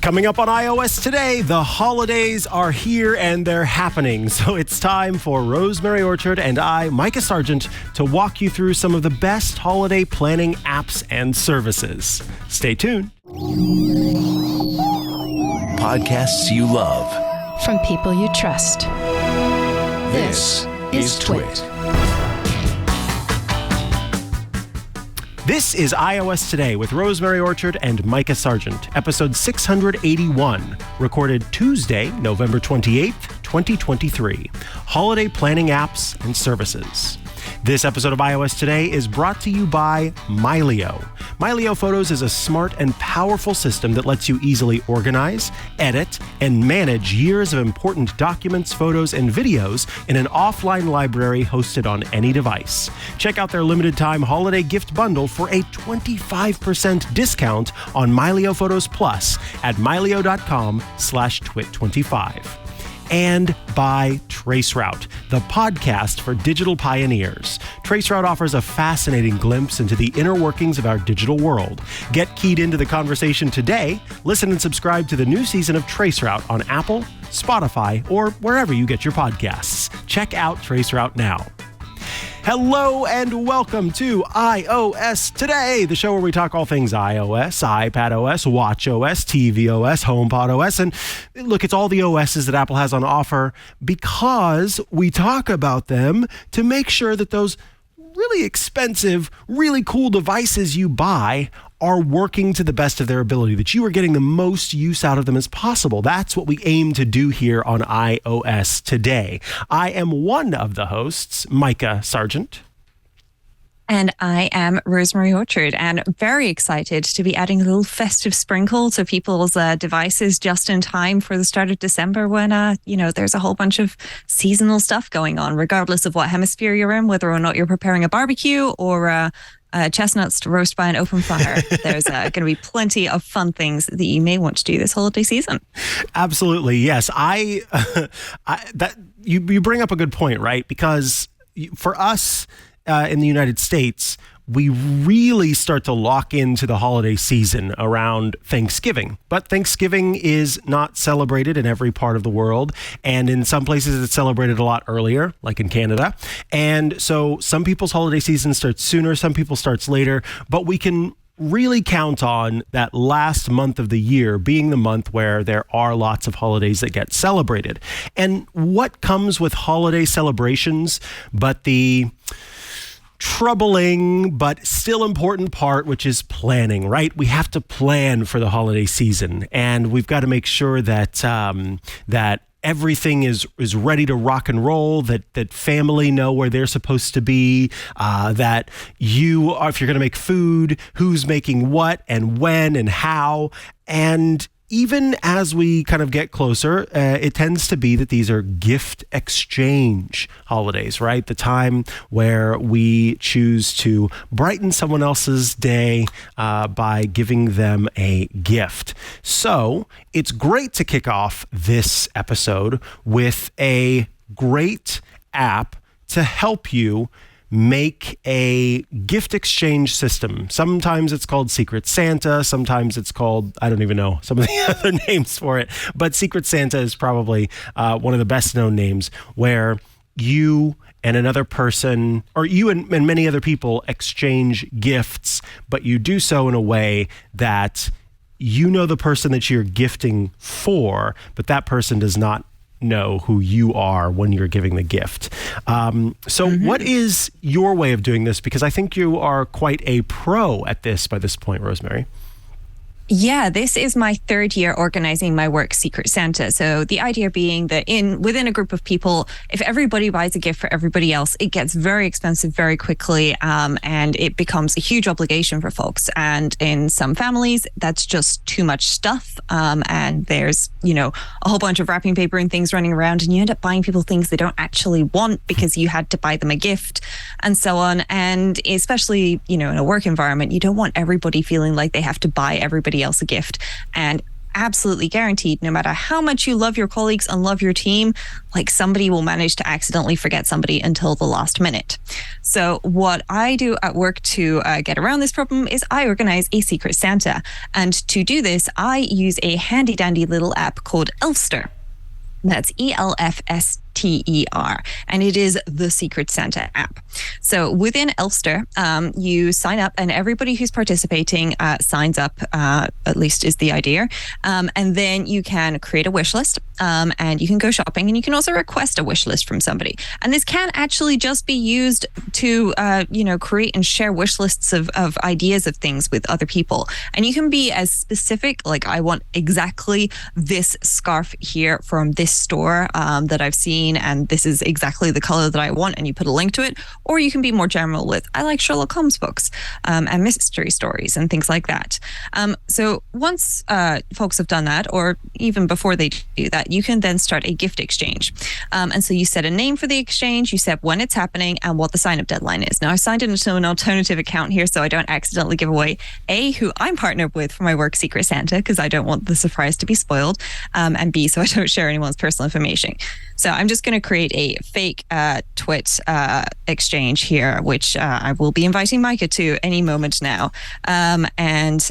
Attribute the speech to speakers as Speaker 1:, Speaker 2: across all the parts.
Speaker 1: Coming up on iOS today, the holidays are here and they're happening. So it's time for Rosemary Orchard and I, Mikah Sargent, to walk you through some of the best holiday planning apps and services. Stay tuned.
Speaker 2: Podcasts you love.
Speaker 3: From people you trust.
Speaker 2: This is Twit.
Speaker 1: This is iOS Today with Rosemary Orchard and Mikah Sargent, episode 681, recorded Tuesday, November 28th, 2023. Holiday planning apps and services. This episode of iOS Today is brought to you by Mylio. Mylio Photos is a smart and powerful system that lets you easily organize, edit, and manage years of important documents, photos, and videos in an offline library hosted on any device. Check out their limited time holiday gift bundle for a 25% discount on Mylio Photos Plus at mylio.com/twit25. And by Traceroute, the podcast for digital pioneers. Traceroute offers a fascinating glimpse into the inner workings of our digital world. Get keyed into the conversation today. Listen and subscribe to the new season of Traceroute on Apple, Spotify, or wherever you get your podcasts. Check out Traceroute now. Hello and welcome to iOS Today, the show where we talk all things iOS, iPadOS, watchOS, tvOS, HomePodOS, and look, it's all the OSs that Apple has on offer because we talk about them to make sure that those really expensive, really cool devices you buy are working to the best of their ability, that you are getting the most use out of them as possible. That's what we aim to do here on iOS Today. I am one of the hosts, Mikah Sargent.
Speaker 4: And I am Rosemary Orchard, and very excited to be adding a little festive sprinkle to people's devices just in time for the start of December when, there's a whole bunch of seasonal stuff going on, regardless of what hemisphere you're in, whether or not you're preparing a barbecue or chestnuts to roast by an open fire. There's going to be plenty of fun things that you may want to do this holiday season.
Speaker 1: Absolutely, yes. You bring up a good point, right? Because for us in the United States, we really start to lock into the holiday season around Thanksgiving. But Thanksgiving is not celebrated in every part of the world. And in some places, it's celebrated a lot earlier, like in Canada. And so some people's holiday season starts sooner, some people starts later. But we can really count on that last month of the year being the month where there are lots of holidays that get celebrated. And what comes with holiday celebrations but the troubling but still important part, which is planning, right? We have to plan for the holiday season, and we've got to make sure that that everything is ready to rock and roll, that family know where they're supposed to be, that you are, if you're going to make food, who's making what and when and how. And even as we kind of get closer, it tends to be that these are gift exchange holidays, right? The time where we choose to brighten someone else's day by giving them a gift. So it's great to kick off this episode with a great app to help you make a gift exchange system. Sometimes it's called Secret Santa. Sometimes it's called, I don't even know some of the other names for it. But Secret Santa is probably one of the best known names, where you and another person, or you and many other people, exchange gifts, but you do so in a way that you know the person that you're gifting for, but that person does not know who you are when you're giving the gift. What is your way of doing this? Because I think you are quite a pro at this by this point, Rosemary.
Speaker 4: Yeah, this is my third year organizing my work Secret Santa. So the idea being that within a group of people, if everybody buys a gift for everybody else, it gets very expensive very quickly, and it becomes a huge obligation for folks. And in some families, that's just too much stuff. And there's, a whole bunch of wrapping paper and things running around, and you end up buying people things they don't actually want because you had to buy them a gift and so on. And especially, in a work environment, you don't want everybody feeling like they have to buy everybody else a gift. And absolutely guaranteed, no matter how much you love your colleagues and love your team, like somebody will manage to accidentally forget somebody until the last minute. So what I do at work to get around this problem is I organize a Secret Santa. And to do this, I use a handy dandy little app called Elfster. That's ElfSter. And it is the Secret Santa app. So within Elfster, you sign up, and everybody who's participating signs up, at least is the idea. And then you can create a wish list, and you can go shopping, and you can also request a wish list from somebody. And this can actually just be used to, create and share wish lists of ideas of things with other people. And you can be as specific, like I want exactly this scarf here from this store that I've seen, and this is exactly the color that I want, and you put a link to it. Or you can be more general with, I like Sherlock Holmes books and mystery stories and things like that. So once folks have done that, or even before they do that, you can then start a gift exchange. And so you set a name for the exchange, you set when it's happening, and what the sign-up deadline is. Now, I signed into an alternative account here so I don't accidentally give away A, who I'm partnered with for my work Secret Santa, because I don't want the surprise to be spoiled, and B, so I don't share anyone's personal information. So I'm just going to create a fake twit exchange here, which I will be inviting Mikah to any moment now. And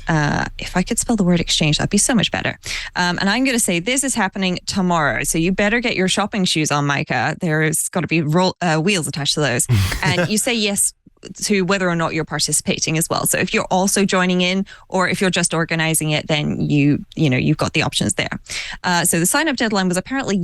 Speaker 4: if I could spell the word exchange, that'd be so much better. And I'm going to say this is happening tomorrow. So you better get your shopping shoes on, Mikah. There's got to be wheels attached to those. And you say yes to whether or not you're participating as well. So if you're also joining in, or if you're just organizing it, then you've got the options there. So the sign up deadline was apparently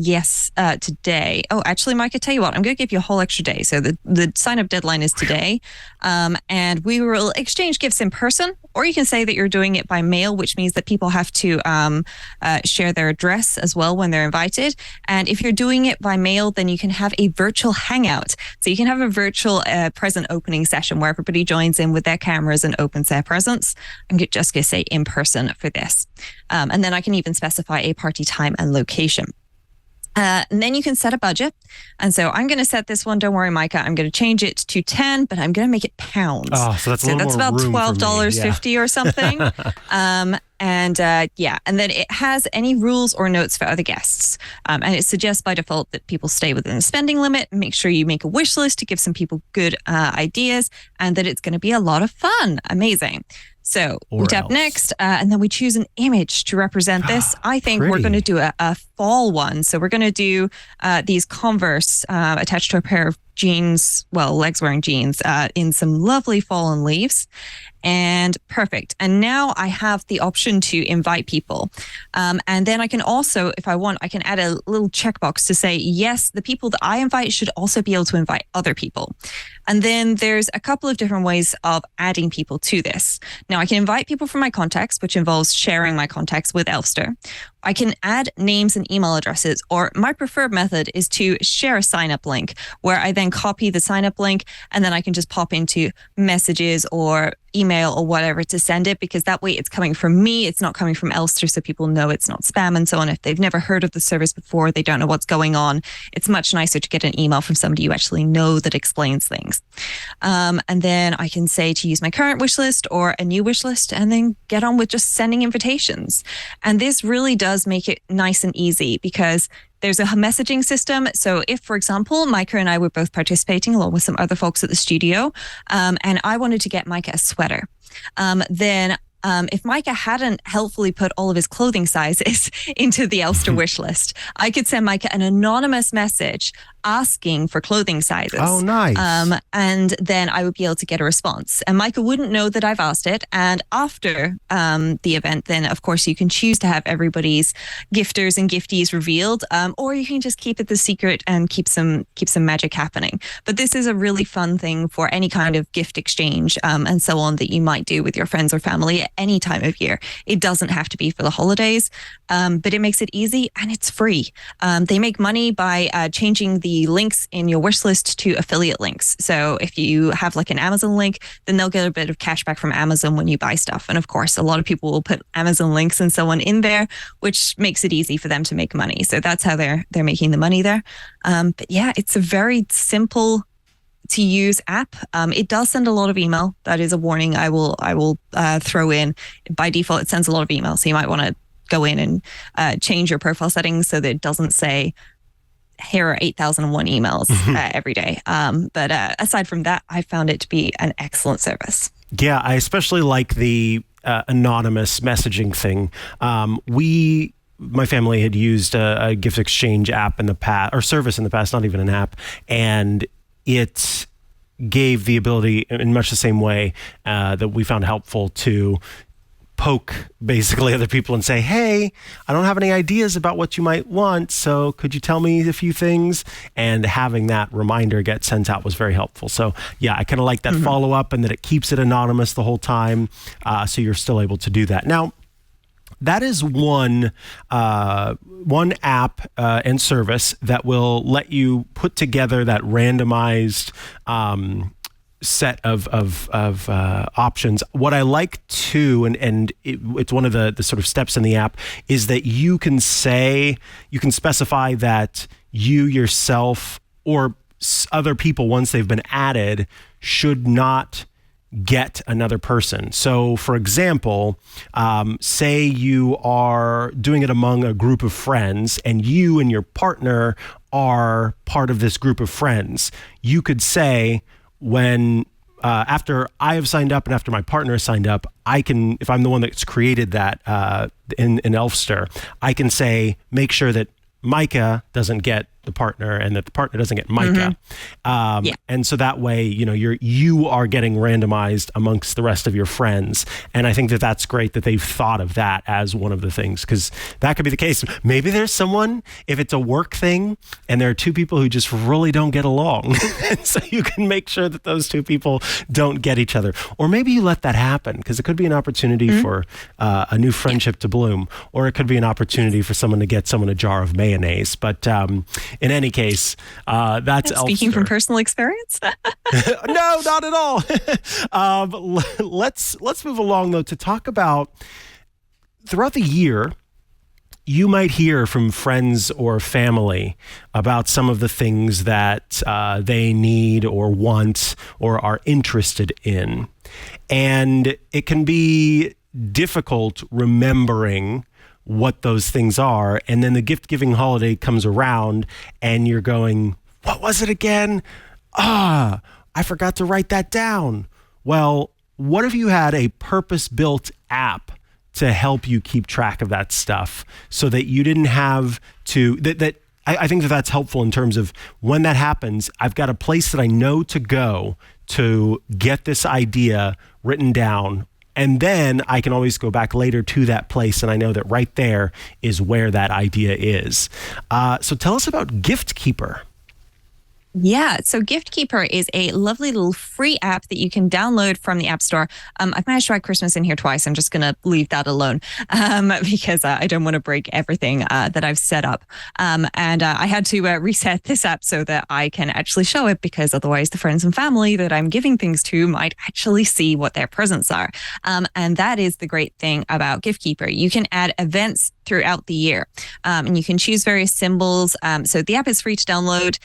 Speaker 4: today. Oh, actually, Mikah, tell you what, I'm going to give you a whole extra day. So the sign up deadline is today, and we will exchange gifts in person, or you can say that you're doing it by mail, which means that people have to share their address as well when they're invited. And if you're doing it by mail, then you can have a virtual hangout. So you can have a virtual present opening session where everybody joins in with their cameras and opens their presents. I'm just going to say in person for this. And then I can even specify a party time and location. And then you can set a budget. And so I'm going to set this one. Don't worry, Mikah. I'm going to change it to 10, but I'm going to make it pounds.
Speaker 1: Oh, so that's
Speaker 4: about $12.50
Speaker 1: yeah.
Speaker 4: or something. And then it has any rules or notes for other guests. And it suggests by default that people stay within the spending limit. Make sure you make a wish list to give some people good ideas, and that it's going to be a lot of fun. Amazing. So we tap next, and then we choose an image to represent this. I think we're going to do a fall one. So we're going to do these Converse attached to a pair of jeans, legs wearing jeans, in some lovely fallen leaves. And perfect. And now I have the option to invite people. And then I can also, if I want, I can add a little checkbox to say, yes, the people that I invite should also be able to invite other people. And then there's a couple of different ways of adding people to this. Now, I can invite people from my contacts, which involves sharing my contacts with Elfster. I can add names and email addresses, or my preferred method is to share a sign-up link where I then copy the sign-up link, and then I can just pop into messages or email or whatever to send it, because that way it's coming from me. It's not coming from Elfster, so people know it's not spam and so on. If they've never heard of the service before, they don't know what's going on. It's much nicer to get an email from somebody you actually know that explains things. And then I can say to use my current wish list or a new wish list, and then get on with just sending invitations. And this really does make it nice and easy, because there's a messaging system. So if, for example, Mikah and I were both participating along with some other folks at the studio, and I wanted to get Mikah a sweater, then if Mikah hadn't helpfully put all of his clothing sizes into the Elfster wish list, I could send Mikah an anonymous message asking for clothing sizes.
Speaker 1: Oh, nice.
Speaker 4: And then I would be able to get a response. And Mikah wouldn't know that I've asked it. And after the event, then, of course, you can choose to have everybody's gifters and gifties revealed, or you can just keep it the secret and keep some magic happening. But this is a really fun thing for any kind of gift exchange and so on that you might do with your friends or family at any time of year. It doesn't have to be for the holidays, but it makes it easy and it's free. They make money by changing the links in your wish list to affiliate links. So if you have like an Amazon link, then they'll get a bit of cash back from Amazon when you buy stuff. And of course, a lot of people will put Amazon links and so on in there, which makes it easy for them to make money. So that's how they're making the money there. But yeah, it's a very simple to use app. It does send a lot of email. That is a warning I will throw in. By default, it sends a lot of email. So you might want to go in and change your profile settings so that it doesn't say, here are 8,001 emails every day. But aside from that, I found it to be an excellent service.
Speaker 1: Yeah, I especially like the anonymous messaging thing. My family had used a gift exchange app in the past, or service in the past, not even an app, and it gave the ability in much the same way that we found helpful to poke basically other people and say, hey, I don't have any ideas about what you might want, so could you tell me a few things? And having that reminder get sent out was very helpful. So yeah, I kind of like that follow-up, and that it keeps it anonymous the whole time, so you're still able to do that. Now, that is one app and service that will let you put together that randomized set of options. What I like too, and it's one of the sort of steps in the app, is that you can specify that you yourself or other people, once they've been added, should not get another person. So for example, say you are doing it among a group of friends and you and your partner are part of this group of friends. You could say, when after I have signed up and after my partner has signed up, I can, if I'm the one that's created that in Elfster, I can say, make sure that Mikah doesn't get the partner and that the partner doesn't get Mikah. And so that way, you are getting randomized amongst the rest of your friends. And I think that that's great that they've thought of that as one of the things, because that could be the case. Maybe there's someone, if it's a work thing and there are two people who just really don't get along. And so you can make sure that those two people don't get each other. Or maybe you let that happen, because it could be an opportunity for a new friendship to bloom, or it could be an opportunity for someone to get someone a jar of mayonnaise. But in any case, that's Elfster.
Speaker 4: Speaking from personal experience?
Speaker 1: No, not at all. Let's move along, though, to talk about, throughout the year, you might hear from friends or family about some of the things that they need or want or are interested in. And it can be difficult remembering what those things are. And then the gift giving holiday comes around and you're going, what was it again? I forgot to write that down. Well, what if you had a purpose-built app to help you keep track of that stuff, so that you didn't have to, I think that that's helpful in terms of when that happens, I've got a place that I know to go to get this idea written down. And then I can always go back later to that place, and I know that right there is where that idea is. So tell us about GiftKeeper.
Speaker 4: Yeah, so GiftKeeper is a lovely little free app that you can download from the App Store. I've managed to add Christmas in here twice. I'm just going to leave that alone because I don't want to break everything that I've set up. And I had to reset this app so that I can actually show it, because otherwise the friends and family that I'm giving things to might actually see what their presents are. And that is the great thing about GiftKeeper. You can add events throughout the year, and you can choose various symbols. So the app is free to download,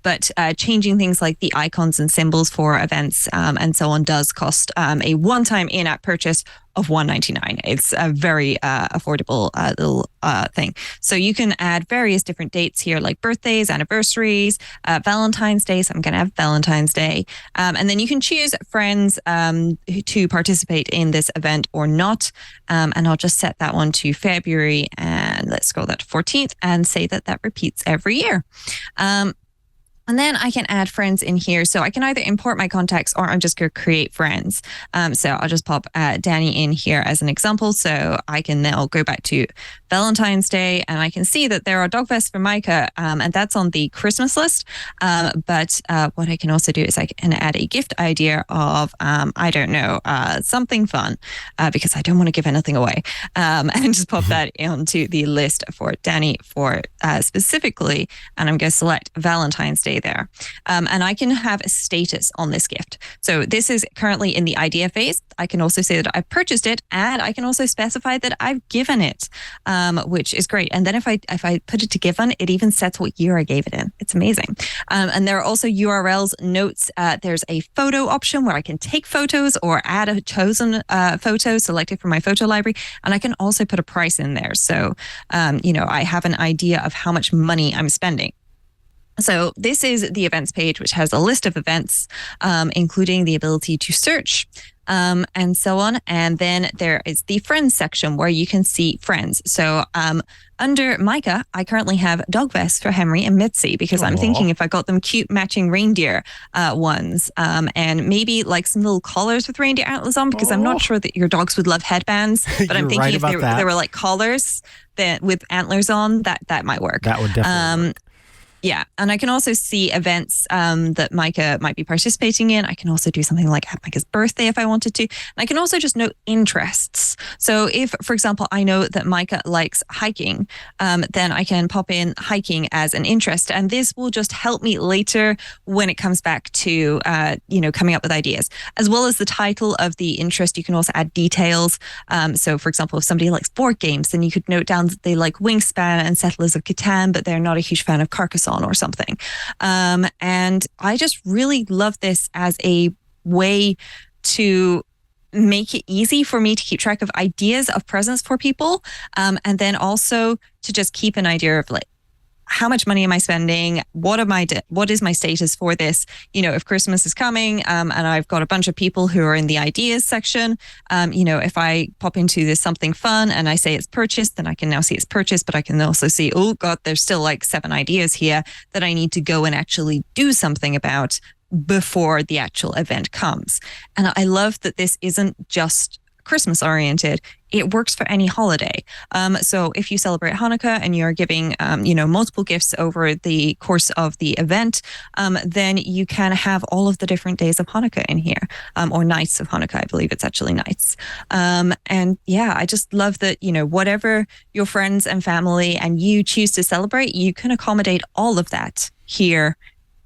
Speaker 4: but changing things like the icons and symbols for events and so on does cost a one-time in-app purchase of $1.99. It's a very affordable little thing. So you can add various different dates here, like birthdays, anniversaries, Valentine's Day. So I'm going to have Valentine's Day. And then you can choose friends to participate in this event or not. And I'll just set that one to February, and let's scroll that to 14th and say that repeats every year. And then I can add friends in here. So I can either import my contacts, or I'm just going to create friends. So I'll just pop Danny in here as an example. So I can now go back to Valentine's Day, and I can see that there are dog vests for Mikah, and that's on the Christmas list. But what I can also do is I can add a gift idea of, I don't know, something fun, because I don't want to give anything away, and just pop that onto the list for Danny for specifically. And I'm going to select Valentine's Day there. And I can have a status on this gift. So this is currently in the idea phase. I can also say that I've purchased it, and I can also specify that I've given it. which is great. And then if I put it to Given, it even sets what year I gave it in. It's amazing. And there are also URLs, notes. There's a photo option where I can take photos or add a chosen photo selected from my photo library. And I can also put a price in there. So, I have an idea of how much money I'm spending. So this is the events page, which has a list of events, including the ability to search and so on. And then there is the friends section where you can see friends. So under Mikah, I currently have dog vests for Henry and Mitzi because I'm thinking if I got them cute matching reindeer ones and maybe like some little collars with reindeer antlers on, because I'm not sure that your dogs would love headbands, but I'm thinking if they were like collars that with antlers on, that might work.
Speaker 1: That would definitely work.
Speaker 4: Yeah. And I can also see events that Mikah might be participating in. I can also do something like at Mikah's birthday if I wanted to. And I can also just note interests. So if, for example, I know that Mikah likes hiking, then I can pop in hiking as an interest. And this will just help me later when it comes back to, coming up with ideas. As well as the title of the interest, you can also add details. So, for example, if somebody likes board games, then you could note down that they like Wingspan and Settlers of Catan, but they're not a huge fan of Carcassonne or something. And I just really love this as a way to make it easy for me to keep track of ideas of presents for people. And then also to just keep an idea of like, how much money am I spending? What is my status for this? If Christmas is coming, and I've got a bunch of people who are in the ideas section, if I pop into this something fun and I say it's purchased, then I can now see it's purchased, but I can also see, oh God, there's still like 7 ideas here that I need to go and actually do something about before the actual event comes. And I love that this isn't just Christmas oriented. It works for any holiday. So if you celebrate Hanukkah and you're giving, multiple gifts over the course of the event, then you can have all of the different days of Hanukkah in here, or nights of Hanukkah. I believe it's actually nights. And yeah, I just love that, whatever your friends and family and you choose to celebrate, you can accommodate all of that here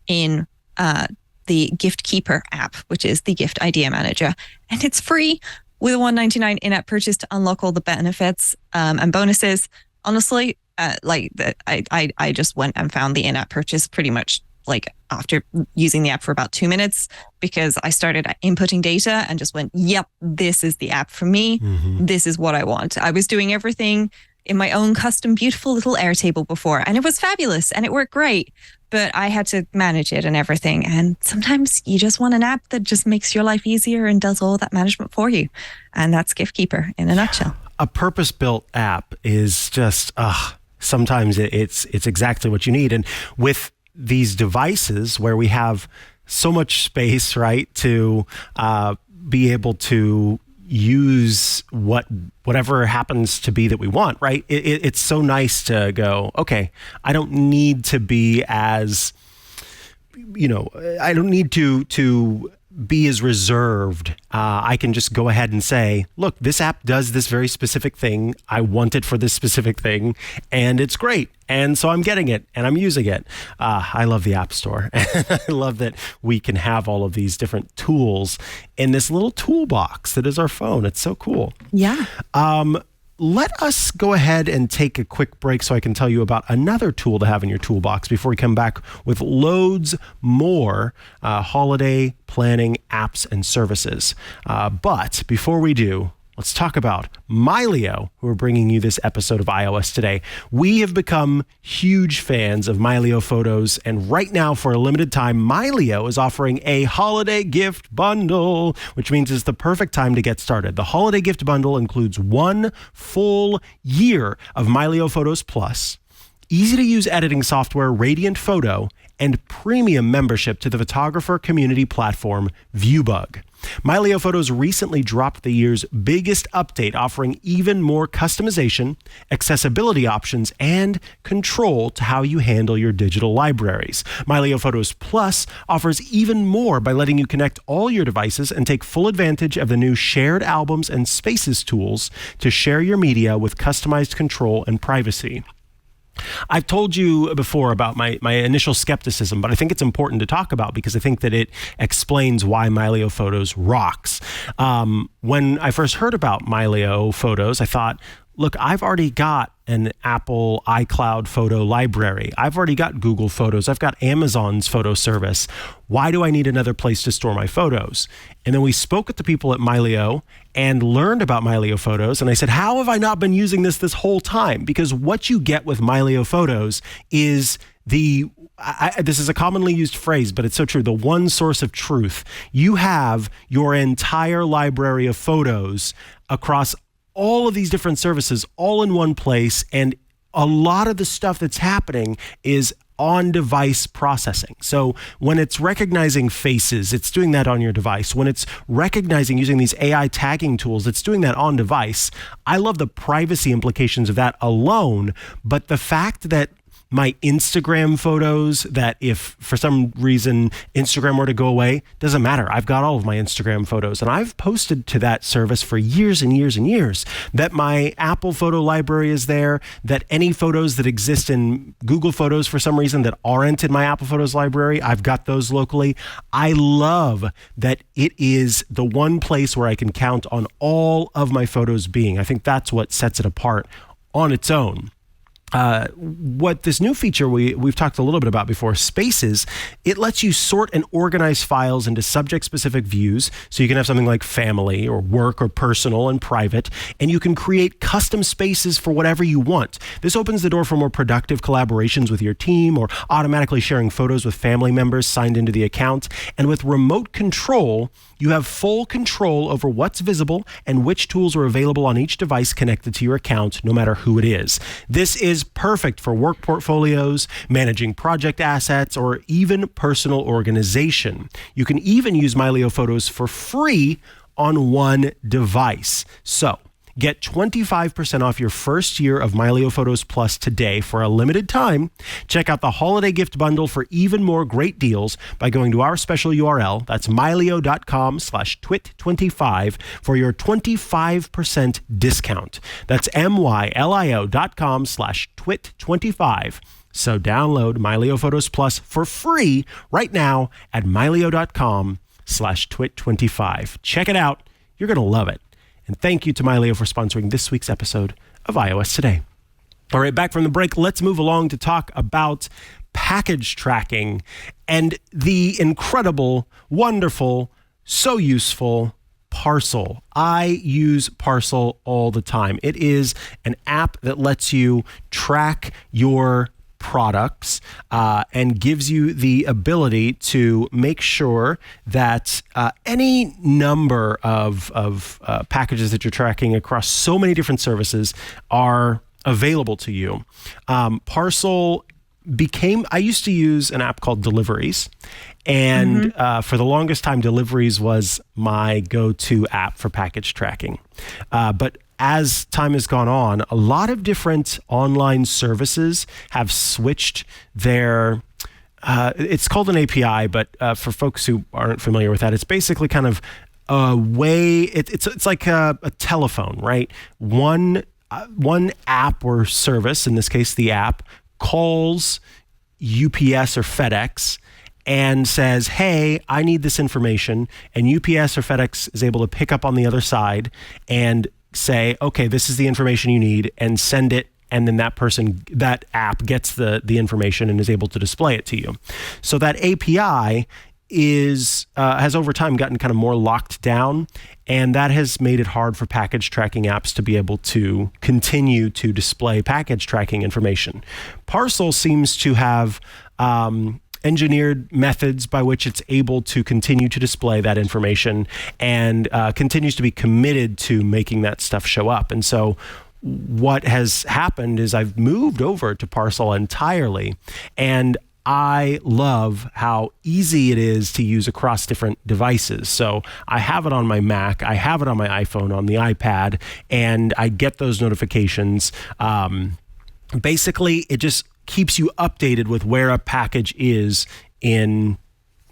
Speaker 4: in the GiftKeeper app, which is the gift idea manager. And it's free with a $1.99 in-app purchase to unlock all the benefits and bonuses. Honestly, I just went and found the in-app purchase pretty much like after using the app for about 2 minutes, because I started inputting data and just went, yep, this is the app for me. Mm-hmm. This is what I want. I was doing everything in my own custom, beautiful little Airtable before, and it was fabulous and it worked great. But I had to manage it and everything. And sometimes you just want an app that just makes your life easier and does all that management for you. And that's GiftKeeper in a nutshell.
Speaker 1: A purpose-built app is just, sometimes it's exactly what you need. And with these devices where we have so much space, right, to be able to use whatever happens to be that we want, right? It's so nice to go, okay, I don't need to be as, I don't need to be as reserved. I can just go ahead and say, look, this app does this very specific thing. I want it for this specific thing, and it's great. And so I'm getting it and I'm using it. I love the App Store. I love that we can have all of these different tools in this little toolbox that is our phone. It's so cool.
Speaker 4: Yeah.
Speaker 1: Let us go ahead and take a quick break so I can tell you about another tool to have in your toolbox before we come back with loads more holiday planning apps and services. But before we do, let's talk about Mylio, who are bringing you this episode of iOS Today. We have become huge fans of Mylio photos, and right now, for a limited time, Mylio is offering a holiday gift bundle, which means it's the perfect time to get started. The holiday gift bundle includes 1 full year of Mylio Photos Plus, easy-to-use editing software Radiant Photo, and premium membership to the photographer community platform Viewbug. Mylio Photos recently dropped the year's biggest update, offering even more customization, accessibility options, and control to how you handle your digital libraries. Mylio Photos Plus offers even more by letting you connect all your devices and take full advantage of the new Shared Albums and Spaces tools to share your media with customized control and privacy. I've told you before about my initial skepticism, but I think it's important to talk about because I think that it explains why Mylio Photos rocks. When I first heard about Mylio Photos, I thought, look, I've already got an Apple iCloud photo library. I've already got Google Photos. I've got Amazon's photo service. Why do I need another place to store my photos? And then we spoke with the people at Mylio and learned about Mylio Photos. And I said, how have I not been using this whole time? Because what you get with Mylio Photos is this is a commonly used phrase, but it's so true. The one source of truth. You have your entire library of photos across all of these different services all in one place. And a lot of the stuff that's happening is on-device processing. So when it's recognizing faces, it's doing that on your device. When it's recognizing using these AI tagging tools, it's doing that on device. I love the privacy implications of that alone, but the fact that my Instagram photos, that if for some reason Instagram were to go away, doesn't matter. I've got all of my Instagram photos, and I've posted to that service for years and years and years. That my Apple photo library is there, that any photos that exist in Google Photos for some reason that aren't in my Apple Photos library, I've got those locally. I love that it is the one place where I can count on all of my photos being. I think that's what sets it apart on its own. What this new feature we've talked a little bit about before, Spaces, it lets you sort and organize files into subject-specific views. So you can have something like family or work or personal and private, and you can create custom spaces for whatever you want. This opens the door for more productive collaborations with your team or automatically sharing photos with family members signed into the account. And with remote control, you have full control over what's visible and which tools are available on each device connected to your account, no matter who it is. This is perfect for work portfolios, managing project assets, or even personal organization. You can even use Mylio Photos for free on one device. So, get 25% off your first year of Mylio Photos Plus today for a limited time. Check out the holiday gift bundle for even more great deals by going to our special URL. That's mylio.com/twit25 for your 25% discount. That's mylio.com/twit25. So download Mylio Photos Plus for free right now at mylio.com/twit25. Check it out. You're going to love it. And thank you to Mylio for sponsoring this week's episode of iOS Today. All right, back from the break, let's move along to talk about package tracking and the incredible, wonderful, so useful Parcel. I use Parcel all the time. It is an app that lets you track your products and gives you the ability to make sure that any number of packages that you're tracking across so many different services are available to you. Parcel I used to use an app called Deliveries, and for the longest time, Deliveries was my go-to app for package tracking. But as time has gone on, a lot of different online services have switched their, it's called an API, but for folks who aren't familiar with that, it's basically kind of a way, it's like a telephone, right? One app or service, in this case, the app, calls UPS or FedEx and says, hey, I need this information. And UPS or FedEx is able to pick up on the other side and say, okay, this is the information you need, and send it. And then that app gets the information and is able to display it to you. So that API has over time gotten kind of more locked down, and that has made it hard for package tracking apps to be able to continue to display package tracking information. Parcel seems to have engineered methods by which it's able to continue to display that information and continues to be committed to making that stuff show up. And so what has happened is I've moved over to Parcel entirely, and I love how easy it is to use across different devices. So I have it on my Mac, I have it on my iPhone, on the iPad, and I get those notifications. Basically, it just keeps you updated with where a package is in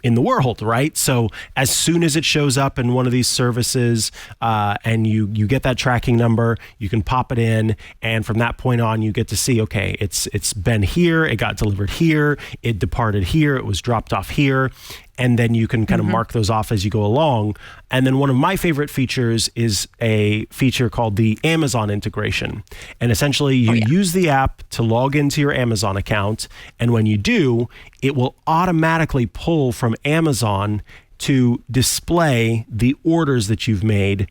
Speaker 1: the world, right? So as soon as it shows up in one of these services and you get that tracking number, you can pop it in, and from that point on, you get to see, okay, it's been here, it got delivered here, it departed here, it was dropped off here. and then you can kind of mark those off as you go along. And then one of my favorite features is a feature called the Amazon integration. And essentially you use the app to log into your Amazon account. And when you do, it will automatically pull from Amazon to display the orders that you've made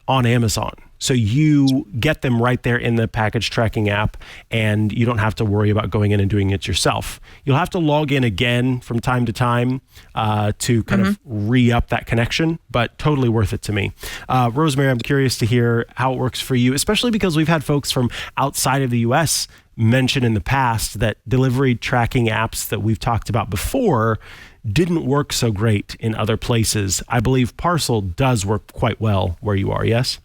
Speaker 1: on Amazon. So you get them right there in the package tracking app, and you don't have to worry about going in and doing it yourself. You'll have to log in again from time to time to kind of re-up that connection, but totally worth it to me. Rosemary, I'm curious to hear how it works for you, especially because we've had folks from outside of the US mention in the past that delivery tracking apps that we've talked about before didn't work so great in other places. I believe Parcel does work quite well where you are, yes?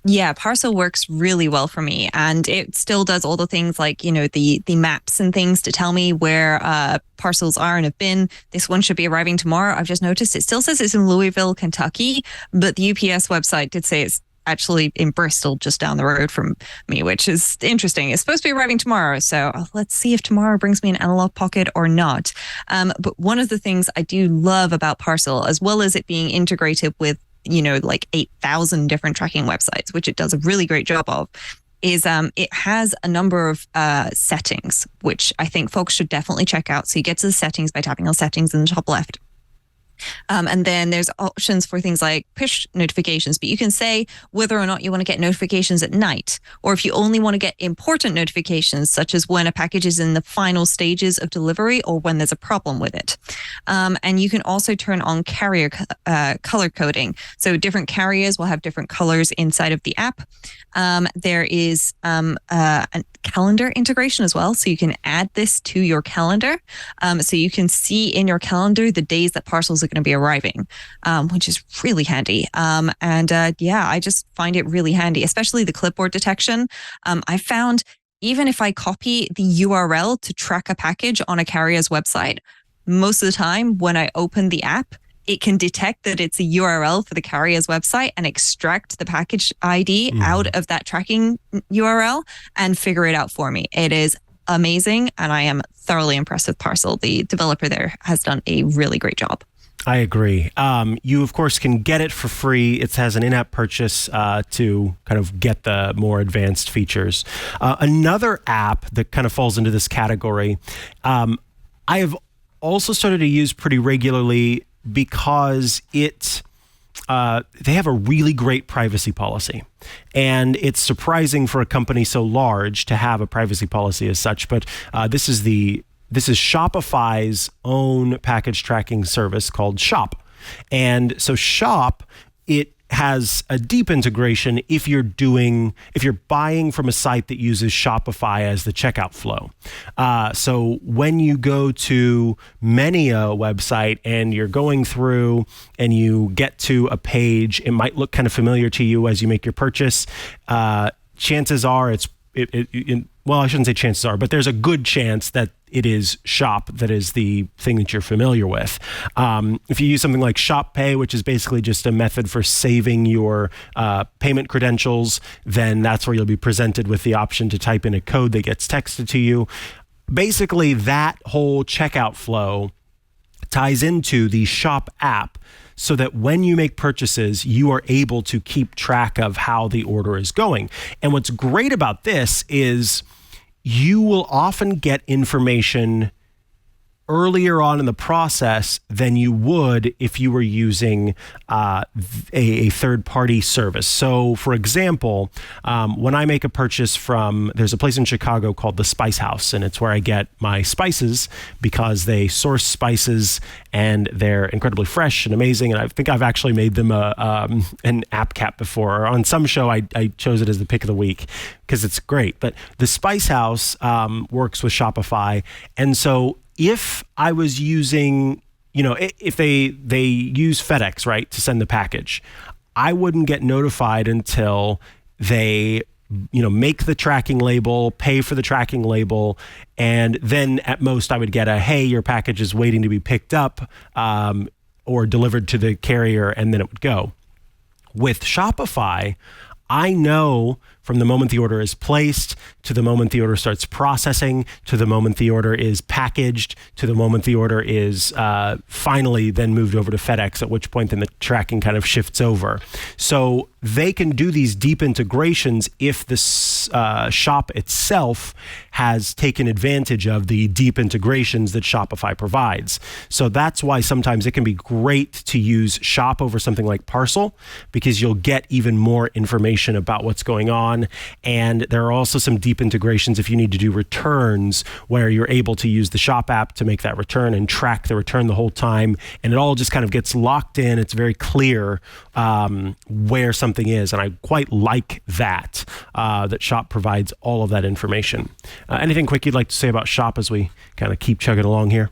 Speaker 4: Yeah, Parcel works really well for me, and it still does all the things like, the maps and things to tell me where parcels are and have been. This one should be arriving tomorrow. I've just noticed it still says it's in Louisville, Kentucky, but the UPS website did say it's actually in Bristol, just down the road from me, which is interesting. It's supposed to be arriving tomorrow, so let's see if tomorrow brings me an analog pocket or not. But one of the things I do love about Parcel, as well as it being integrated with like 8,000 different tracking websites, which it does a really great job of, is it has a number of settings, which I think folks should definitely check out. So you get to the settings by tapping on settings in the top left. And then there's options for things like push notifications, but you can say whether or not you want to get notifications at night, or if you only want to get important notifications, such as when a package is in the final stages of delivery or when there's a problem with it. And you can also turn on carrier color coding. So different carriers will have different colors inside of the app. There is a calendar integration as well. So you can add this to your calendar. So you can see in your calendar the days that parcels are going to be arriving, which is really handy. I just find it really handy, especially the clipboard detection. I found even if I copy the URL to track a package on a carrier's website, most of the time when I open the app, it can detect that it's a URL for the carrier's website and extract the package ID out of that tracking URL and figure it out for me. It is amazing, and I am thoroughly impressed with Parcel. The developer there has done a really great job.
Speaker 1: I agree. You, of course, can get it for free. It has an in-app purchase to kind of get the more advanced features. Another app that kind of falls into this category, I have also started to use pretty regularly because they have a really great privacy policy. And it's surprising for a company so large to have a privacy policy as such, but this is Shopify's own package tracking service called Shop. And so Shop, it has a deep integration if you're buying from a site that uses Shopify as the checkout flow. So when you go to many a website and you're going through and you get to a page, it might look kind of familiar to you as you make your purchase. Chances are well, I shouldn't say chances are, but there's a good chance that it is Shop that is the thing that you're familiar with. If you use something like Shop Pay, which is basically just a method for saving your payment credentials, then that's where you'll be presented with the option to type in a code that gets texted to you. Basically, that whole checkout flow ties into the Shop app, so that when you make purchases, you are able to keep track of how the order is going. And what's great about this is you will often get information earlier on in the process than you would if you were using a third-party service. So, for example, when I make a purchase there's a place in Chicago called the Spice House, and it's where I get my spices because they source spices and they're incredibly fresh and amazing. And I think I've actually made them an app cap before. On some show, I chose it as the pick of the week because it's great. But the Spice House works with Shopify, and so if I was using, if they use FedEx, right, to send the package, I wouldn't get notified until they, make the tracking label, pay for the tracking label, and then at most I would get hey, your package is waiting to be picked up or delivered to the carrier, and then it would go. With Shopify, I know from the moment the order is placed to the moment the order starts processing to the moment the order is packaged to the moment the order is finally then moved over to FedEx, at which point then the tracking kind of shifts over. So they can do these deep integrations if the shop itself has taken advantage of the deep integrations that Shopify provides. So that's why sometimes it can be great to use Shop over something like Parcel, because you'll get even more information about what's going on. And there are also some deep integrations if you need to do returns, where you're able to use the Shop app to make that return and track the return the whole time. And it all just kind of gets locked in. It's very clear where something is. And I quite like that, that Shop provides all of that information. Anything quick you'd like to say about Shop as we kind of keep chugging along here?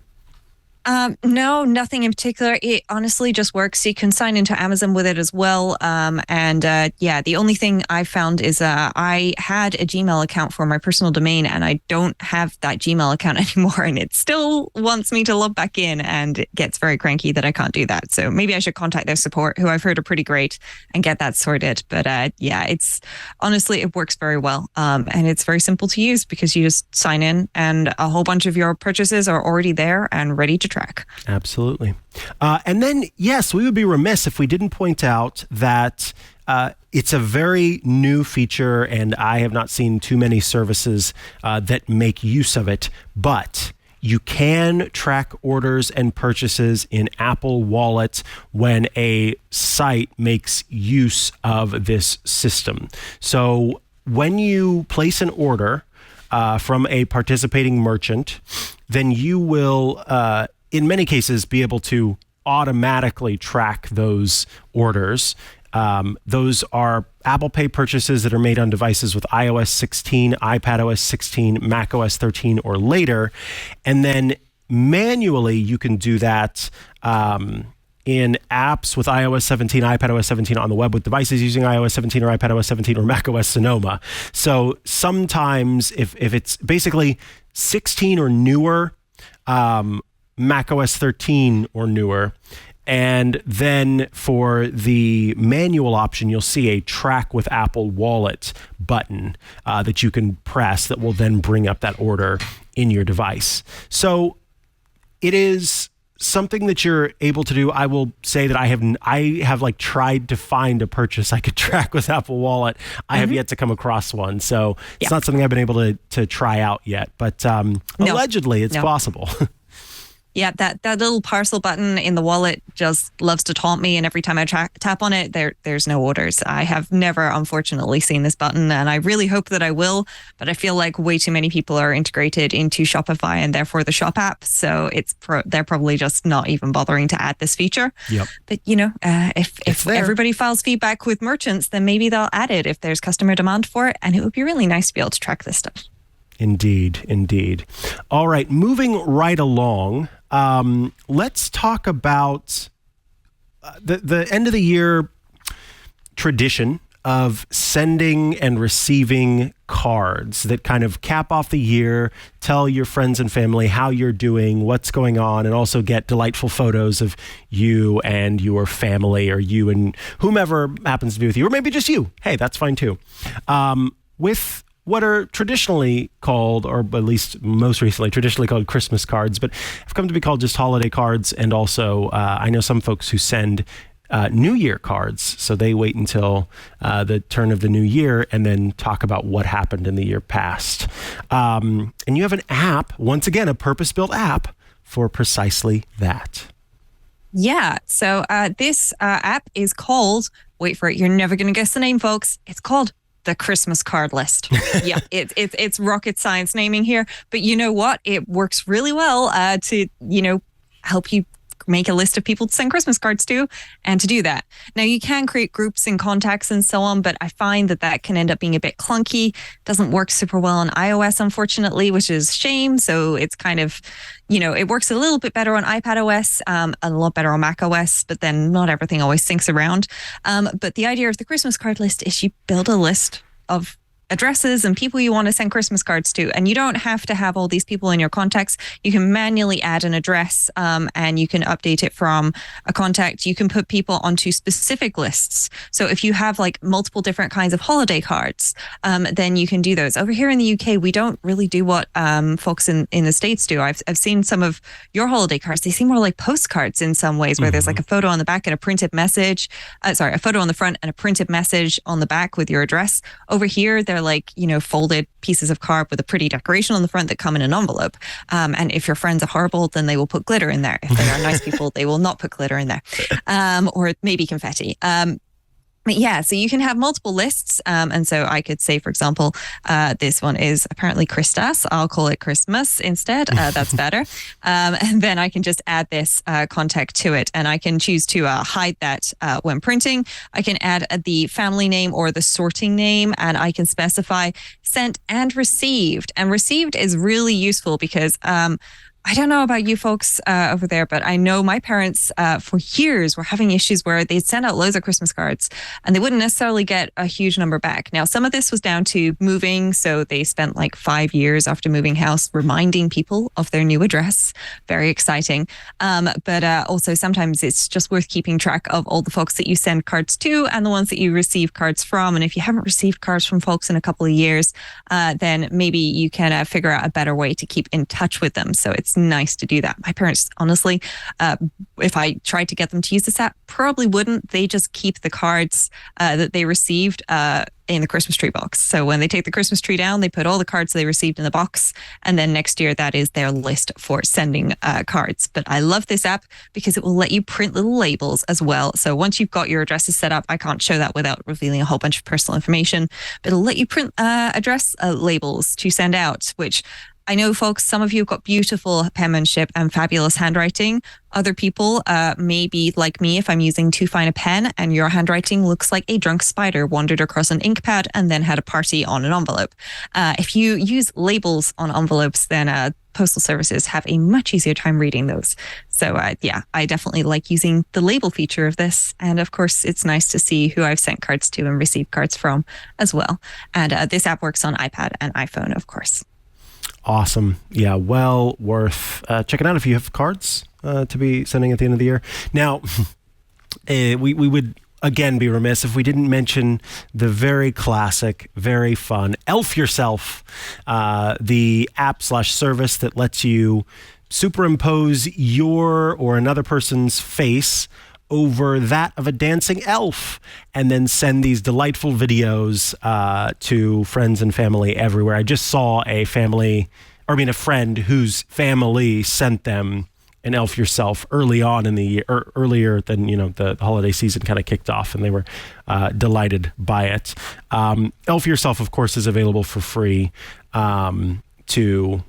Speaker 4: No, nothing in particular. It honestly just works. You can sign into Amazon with it as well. The only thing I found is I had a Gmail account for my personal domain, and I don't have that Gmail account anymore, and it still wants me to log back in, and it gets very cranky that I can't do that. So maybe I should contact their support, who I've heard are pretty great, and get that sorted. But it's honestly, it works very well. And it's very simple to use because you just sign in and a whole bunch of your purchases are already there and ready to track.
Speaker 1: Absolutely. And then, yes, we would be remiss if we didn't point out that it's a very new feature, and I have not seen too many services that make use of it, but you can track orders and purchases in Apple Wallet when a site makes use of this system. So when you place an order from a participating merchant, then you will, in many cases, be able to automatically track those orders. Those are Apple Pay purchases that are made on devices with iOS 16, iPadOS 16, macOS 13 or later. And then manually, you can do that in apps with iOS 17, iPadOS 17 on the web with devices using iOS 17 or iPadOS 17 or macOS Sonoma. So sometimes if it's basically 16 or newer, macOS 13 or newer, and then for the manual option, you'll see a Track with Apple Wallet button that you can press that will then bring up that order in your device. So it is something that you're able to do. I will say that I have like tried to find a purchase I could track with Apple Wallet. I have yet to come across one. So it's not something I've been able to try out yet, but allegedly it's possible.
Speaker 4: Yeah, that little parcel button in the wallet just loves to taunt me, and every time I tap on it, there's no orders. I have never, unfortunately, seen this button, and I really hope that I will, but I feel like way too many people are integrated into Shopify and therefore the Shop app, so they're probably just not even bothering to add this feature.
Speaker 1: Yep.
Speaker 4: But, if everybody files feedback with merchants, then maybe they'll add it if there's customer demand for it, and it would be really nice to be able to track this stuff. Indeed.
Speaker 1: All right, moving right along. Let's talk about the end of the year tradition of sending and receiving cards that kind of cap off the year, tell your friends and family how you're doing, what's going on, and also get delightful photos of you and your family, or you and whomever happens to be with you, or maybe just you. Hey, that's fine too. With what are traditionally called, or at least most recently traditionally called, Christmas cards, but have come to be called just holiday cards. And also, I know some folks who send New Year cards. So they wait until the turn of the new year and then talk about what happened in the year past. And you have an app, once again, a purpose-built app for precisely that.
Speaker 4: Yeah. So this app is called, wait for it, you're never going to guess the name, folks. It's called the Christmas card list. Yeah, it's rocket science naming here, but you know what? It works really well to help you make a list of people to send Christmas cards to, and to do that. Now, you can create groups and contacts and so on, but I find that can end up being a bit clunky. Doesn't work super well on iOS, unfortunately, which is a shame. So it's kind of, it works a little bit better on iPadOS, a lot better on macOS, but then not everything always syncs around. But the idea of the Christmas card list is you build a list of addresses and people you want to send Christmas cards to. And you don't have to have all these people in your contacts. You can manually add an address and you can update it from a contact. You can put people onto specific lists. So if you have like multiple different kinds of holiday cards, then you can do those. Over here in the UK, we don't really do what folks in the States do. I've seen some of your holiday cards. They seem more like postcards in some ways, where there's like a photo on the back and a printed message. A photo on the front and a printed message on the back with your address. Over here, they're like, folded pieces of card with a pretty decoration on the front that come in an envelope. And if your friends are horrible, then they will put glitter in there. If they are nice people, they will not put glitter in there. Or maybe confetti. But yeah, so you can have multiple lists. And so I could say, for example, this one is apparently Christas. I'll call it Christmas instead. That's better. And then I can just add this contact to it. And I can choose to hide that when printing. I can add the family name or the sorting name. And I can specify sent and received. And received is really useful because I don't know about you folks over there, but I know my parents for years were having issues where they'd send out loads of Christmas cards and they wouldn't necessarily get a huge number back. Now, some of this was down to moving. So they spent like 5 years after moving house reminding people of their new address. Very exciting. But also sometimes it's just worth keeping track of all the folks that you send cards to and the ones that you receive cards from. And if you haven't received cards from folks in a couple of years, then maybe you can figure out a better way to keep in touch with them. So it's nice to do that. My parents, honestly, if I tried to get them to use this app, probably wouldn't. They just keep the cards that they received in the Christmas tree box. So when they take the Christmas tree down, they put all the cards they received in the box. And then next year, that is their list for sending cards. But I love this app because it will let you print little labels as well. So once you've got your addresses set up, I can't show that without revealing a whole bunch of personal information, but it'll let you print address labels to send out, which I know, folks, some of you have got beautiful penmanship and fabulous handwriting. Other people may be like me if I'm using too fine a pen and your handwriting looks like a drunk spider wandered across an ink pad and then had a party on an envelope. If you use labels on envelopes, then postal services have a much easier time reading those. So yeah, I definitely like using the label feature of this. And of course, it's nice to see who I've sent cards to and received cards from as well. And this app works on iPad and iPhone, of course.
Speaker 1: Awesome. Yeah, well worth checking out if you have cards to be sending at the end of the year. Now, we would, again, be remiss if we didn't mention the very classic, very fun ElfYourself, the app/service that lets you superimpose your or another person's face over that of a dancing elf and then send these delightful videos to friends and family everywhere. I just saw a friend whose family sent them an ElfYourself early on in the year, or earlier than the holiday season kind of kicked off, and they were delighted by it. ElfYourself, of course, is available for free to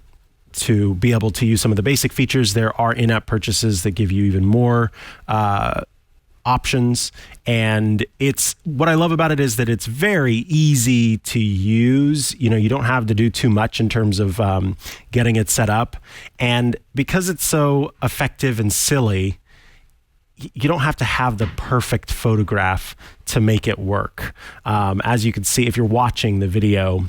Speaker 1: be able to use some of the basic features. There are in-app purchases that give you even more options, and it's what I love about it is that it's very easy to use. You don't have to do too much in terms of getting it set up, and because it's so effective and silly, you don't have to have the perfect photograph to make it work. As you can see if you're watching the video,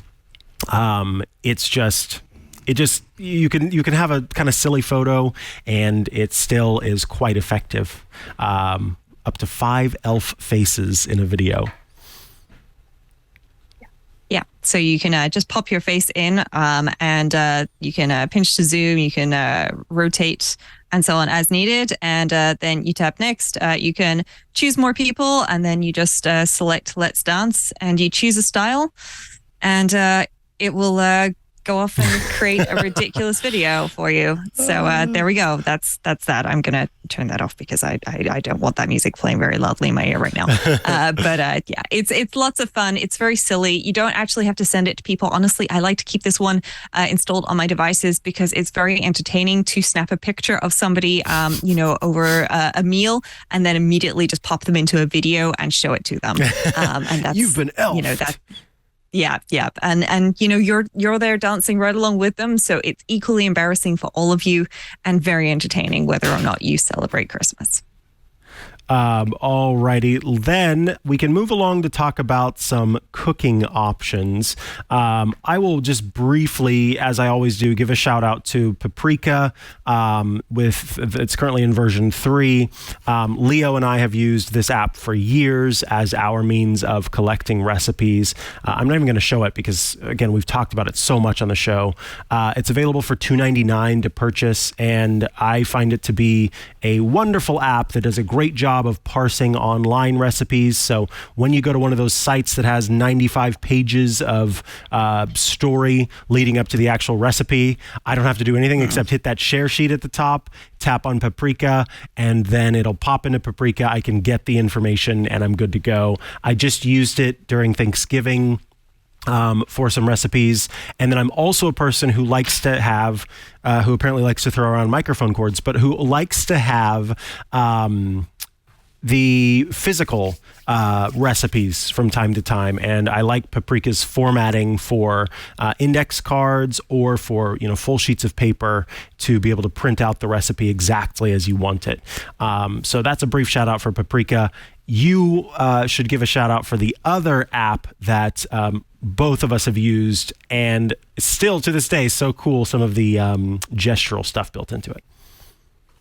Speaker 1: you can have a kind of silly photo and it still is quite effective. Up to 5 elf faces in a video.
Speaker 4: Yeah, so you can just pop your face in and you can pinch to zoom, you can rotate and so on as needed. And then you tap next. You can choose more people and then you just select Let's Dance and you choose a style and it will go off and create a ridiculous video for you. So there we go. That's that. I'm going to turn that off because I don't want that music playing very loudly in my ear right now. But yeah, it's lots of fun. It's very silly. You don't actually have to send it to people. Honestly, I like to keep this one installed on my devices because it's very entertaining to snap a picture of somebody, over a meal and then immediately just pop them into a video and show it to them. And that's,
Speaker 1: you've been elf.
Speaker 4: Yeah. And you're there dancing right along with them. So it's equally embarrassing for all of you and very entertaining whether or not you celebrate Christmas.
Speaker 1: Alrighty, then we can move along to talk about some cooking options. I will just briefly, as I always do, give a shout out to Paprika. It's currently in version 3. Leo and I have used this app for years as our means of collecting recipes. I'm not even going to show it because, again, we've talked about it so much on the show. It's available for $2.99 to purchase, and I find it to be a wonderful app that does a great job of parsing online recipes. So when you go to one of those sites that has 95 pages of story leading up to the actual recipe, I don't have to do anything except hit that share sheet at the top, tap on Paprika, and then it'll pop into Paprika. I can get the information and I'm good to go. I just used it during Thanksgiving for some recipes. And then I'm also a person who likes to have, who apparently likes to throw around microphone cords, but who likes to have the physical recipes from time to time. And I like Paprika's formatting for index cards or for, full sheets of paper to be able to print out the recipe exactly as you want it. So that's a brief shout out for Paprika. You should give a shout out for the other app that both of us have used, and still to this day, so cool, some of the gestural stuff built into it.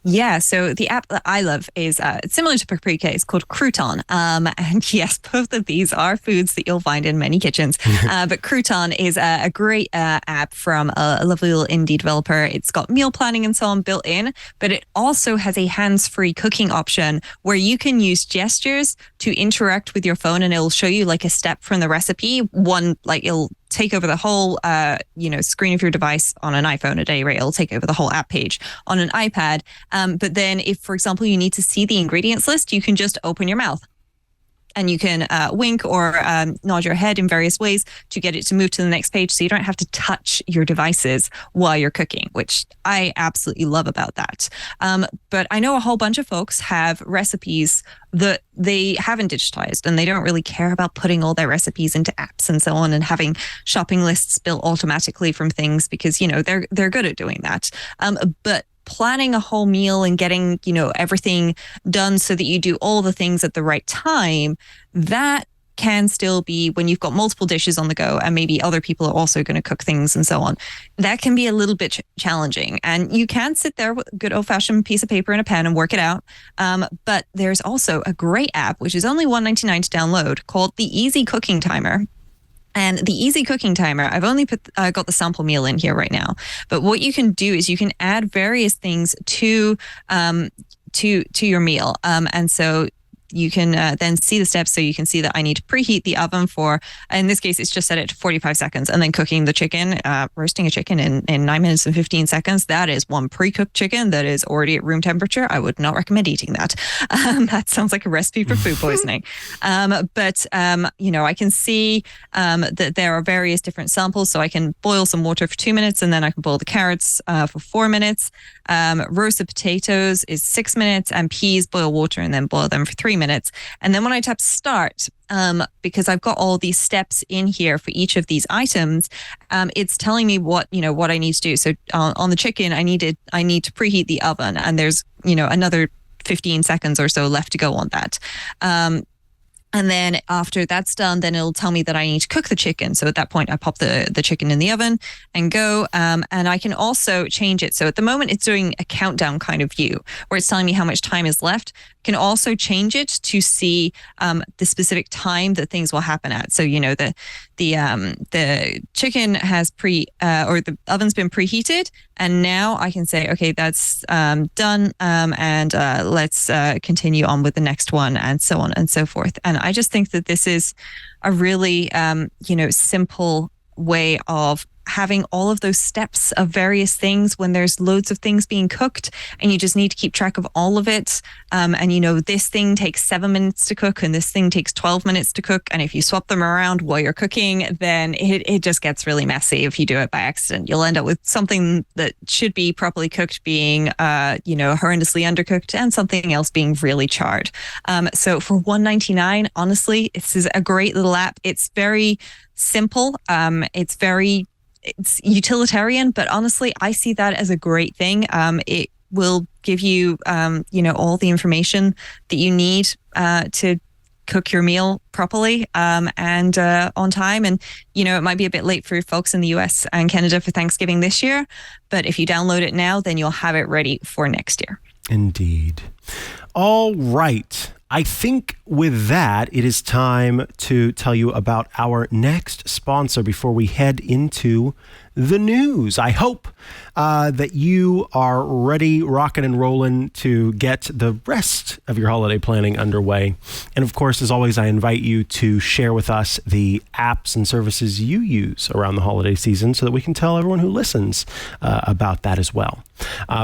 Speaker 4: Yeah, so the app that I love is similar to Paprika. It's called Crouton. And yes, both of these are foods that you'll find in many kitchens. But Crouton is a great app from a lovely little indie developer. It's got meal planning and so on built in, but it also has a hands-free cooking option where you can use gestures to interact with your phone, and it'll show you like a step from the recipe. It'll take over the whole screen of your device on an iPhone at any rate. It'll take over the whole app page on an iPad. But then if, for example, you need to see the ingredients list, you can just open your mouth and you can wink or nod your head in various ways to get it to move to the next page, so you don't have to touch your devices while you're cooking, which I absolutely love about that. But I know a whole bunch of folks have recipes that they haven't digitized, and they don't really care about putting all their recipes into apps and so on and having shopping lists built automatically from things because, they're good at doing that. But planning a whole meal and getting, everything done so that you do all the things at the right time, that can still be, when you've got multiple dishes on the go and maybe other people are also going to cook things and so on, that can be a little bit challenging. And you can sit there with a good old-fashioned piece of paper and a pen and work it out. But there's also a great app, which is only $1.99 to download, called the Easy Cooking Timer. And the Easy Cooking Timer, I've only got the sample meal in here right now. But what you can do is you can add various things to your meal. And so you can then see the steps. So you can see that I need to preheat the oven for, in this case, it's just set it to 45 seconds. And then cooking the chicken, roasting a chicken in 9 minutes and 15 seconds. That is one pre-cooked chicken that is already at room temperature. I would not recommend eating that. That sounds like a recipe for food poisoning. But I can see that there are various different samples. So I can boil some water for 2 minutes, and then I can boil the carrots for 4 minutes. Roasted potatoes is 6 minutes, and peas, boil water and then boil them for 3 minutes. And then when I tap start, because I've got all these steps in here for each of these items, it's telling me what I need to do. So on the chicken, I need to preheat the oven, and there's another 15 seconds or so left to go on that. And then after that's done, then it'll tell me that I need to cook the chicken. So at that point, I pop the chicken in the oven and go. And I can also change it. So at the moment, it's doing a countdown kind of view where it's telling me how much time is left. I can also change it to see the specific time that things will happen at. So, the chicken has or the oven's been preheated. And now I can say, okay, that's done. And let's continue on with the next one, and so on and so forth. And I just think that this is a really, simple way of having all of those steps of various things when there's loads of things being cooked, and you just need to keep track of all of it. And this thing takes 7 minutes to cook and this thing takes 12 minutes to cook. And if you swap them around while you're cooking, then it just gets really messy if you do it by accident. You'll end up with something that should be properly cooked being, horrendously undercooked, and something else being really charred. So for $1.99, honestly, this is a great little app. It's very simple. It's utilitarian, but honestly, I see that as a great thing. It will give you, all the information that you need to cook your meal properly and on time. And, it might be a bit late for folks in the US and Canada for Thanksgiving this year, but if you download it now, then you'll have it ready for next year.
Speaker 1: Indeed. All right. I think with that, it is time to tell you about our next sponsor before we head into the news. I hope that you are ready, rocking and rolling to get the rest of your holiday planning underway. And of course, as always, I invite you to share with us the apps and services you use around the holiday season so that we can tell everyone who listens about that as well.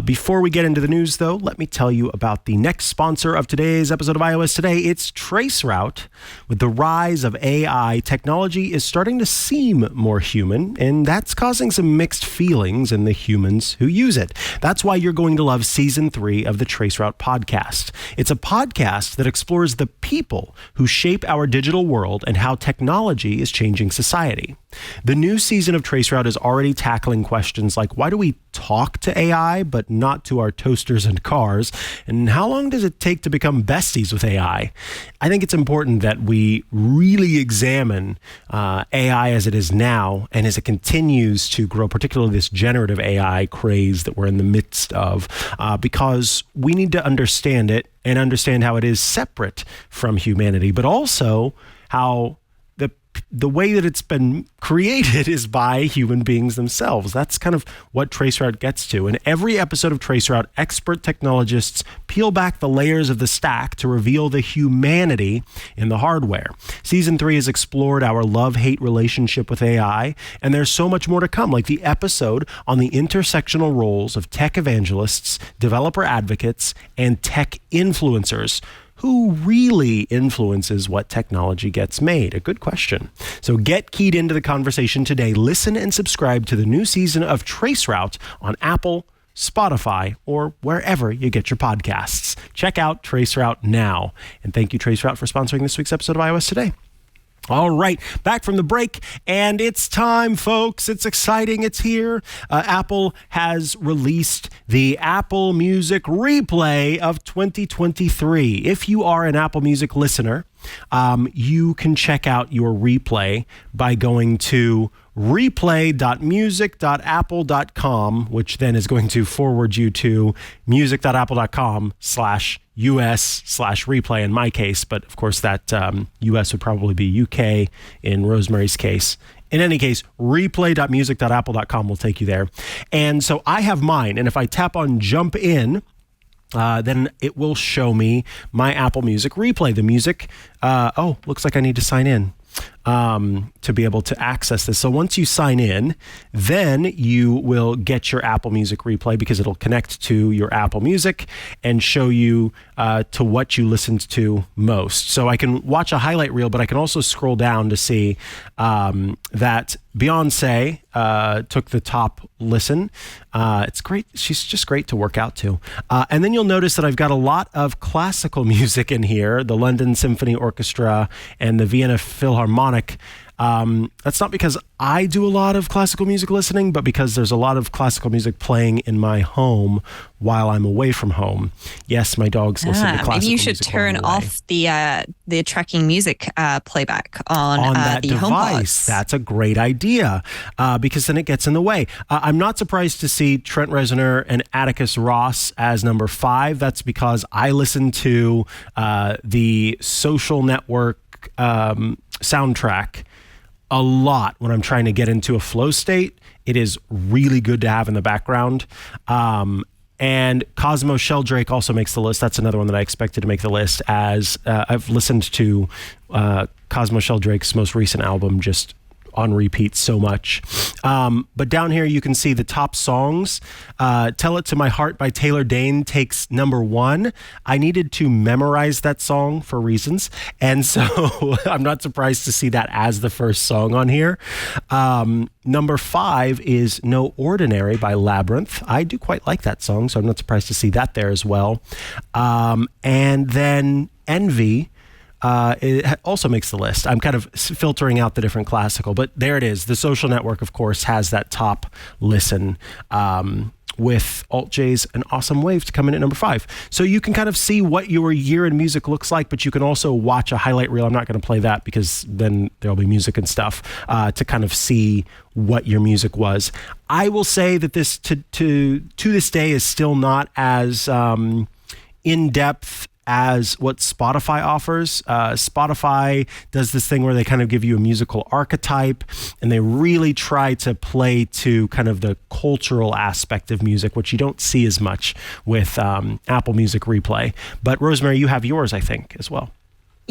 Speaker 1: Before we get into the news, though, let me tell you about the next sponsor of today's episode of iOS Today. It's Traceroute. With the rise of AI, technology is starting to seem more human, and that's causing some mixed feelings in the humans who use it. That's why you're going to love Season 3 of the Traceroute podcast. It's a podcast that explores the people who shape our digital world and how technology is changing society. The new season of Traceroute is already tackling questions like, why do we talk to AI but not to our toasters and cars? And how long does it take to become besties with AI? I think it's important that we really examine AI as it is now and as it continues to grow, particularly this generative AI craze that we're in the midst of, because we need to understand it and understand how it is separate from humanity, but also how the way that it's been created is by human beings themselves. That's kind of what Traceroute gets to. In every episode of Traceroute, expert technologists peel back the layers of the stack to reveal the humanity in the hardware. Season 3 has explored our love-hate relationship with AI, and there's so much more to come, like the episode on the intersectional roles of tech evangelists, developer advocates, and tech influencers. Who really influences what technology gets made? A good question. So get keyed into the conversation today. Listen and subscribe to the new season of Traceroute on Apple, Spotify, or wherever you get your podcasts. Check out Traceroute now. And thank you, Traceroute, for sponsoring this week's episode of iOS Today. All right, back from the break, and it's time, folks. It's exciting. It's here. Apple has released the Apple Music Replay of 2023. If you are an Apple Music listener, you can check out your replay by going to replay.music.apple.com, which then is going to forward you to music.apple.com/US/replay in my case. But of course, that US would probably be UK in Rosemary's case. In any case, replay.music.apple.com will take you there. And so I have mine. And if I tap on jump in, then it will show me my Apple Music replay. The music, looks like I need to sign in to be able to access this. So once you sign in, then you will get your Apple Music replay because it'll connect to your Apple Music and show you to what you listened to most. So I can watch a highlight reel, but I can also scroll down to see that Beyonce took the top listen. It's great. She's just great to work out to. And then you'll notice that I've got a lot of classical music in here, the London Symphony Orchestra and the Vienna Philharmonic. That's not because I do a lot of classical music listening, but because there's a lot of classical music playing in my home while I'm away from home. Yes, my dogs listen to classical music.
Speaker 4: Maybe you should turn off the tracking music playback on
Speaker 1: that
Speaker 4: the
Speaker 1: device.
Speaker 4: HomePods.
Speaker 1: That's a great idea because then it gets in the way. I'm not surprised to see Trent Reznor and Atticus Ross as number 5. That's because I listen to the Social Network soundtrack a lot when I'm trying to get into a flow state. It is really good to have in the background. And Cosmo Sheldrake also makes the list. That's another one that I expected to make the list, as I've listened to Cosmo Sheldrake's most recent album just on repeat so much. But down here you can see the top songs. Tell It to My Heart by Taylor Dayne takes number 1. I needed to memorize that song for reasons, and so I'm not surprised to see that as the first song on here. Number 5 is No Ordinary by Labyrinth. I do quite like that song, so I'm not surprised to see that there as well. And then Envy it also makes the list. I'm kind of filtering out the different classical, but there it is. The Social Network, of course, has that top listen with Alt J's An Awesome Wave to come in at number 5. So you can kind of see what your year in music looks like, but you can also watch a highlight reel. I'm not going to play that because then there'll be music and stuff to kind of see what your music was. I will say that this to this day is still not as in depth as what Spotify offers. Spotify does this thing where they kind of give you a musical archetype, and they really try to play to kind of the cultural aspect of music, which you don't see as much with Apple Music Replay. But Rosemary, you have yours, I think, as well.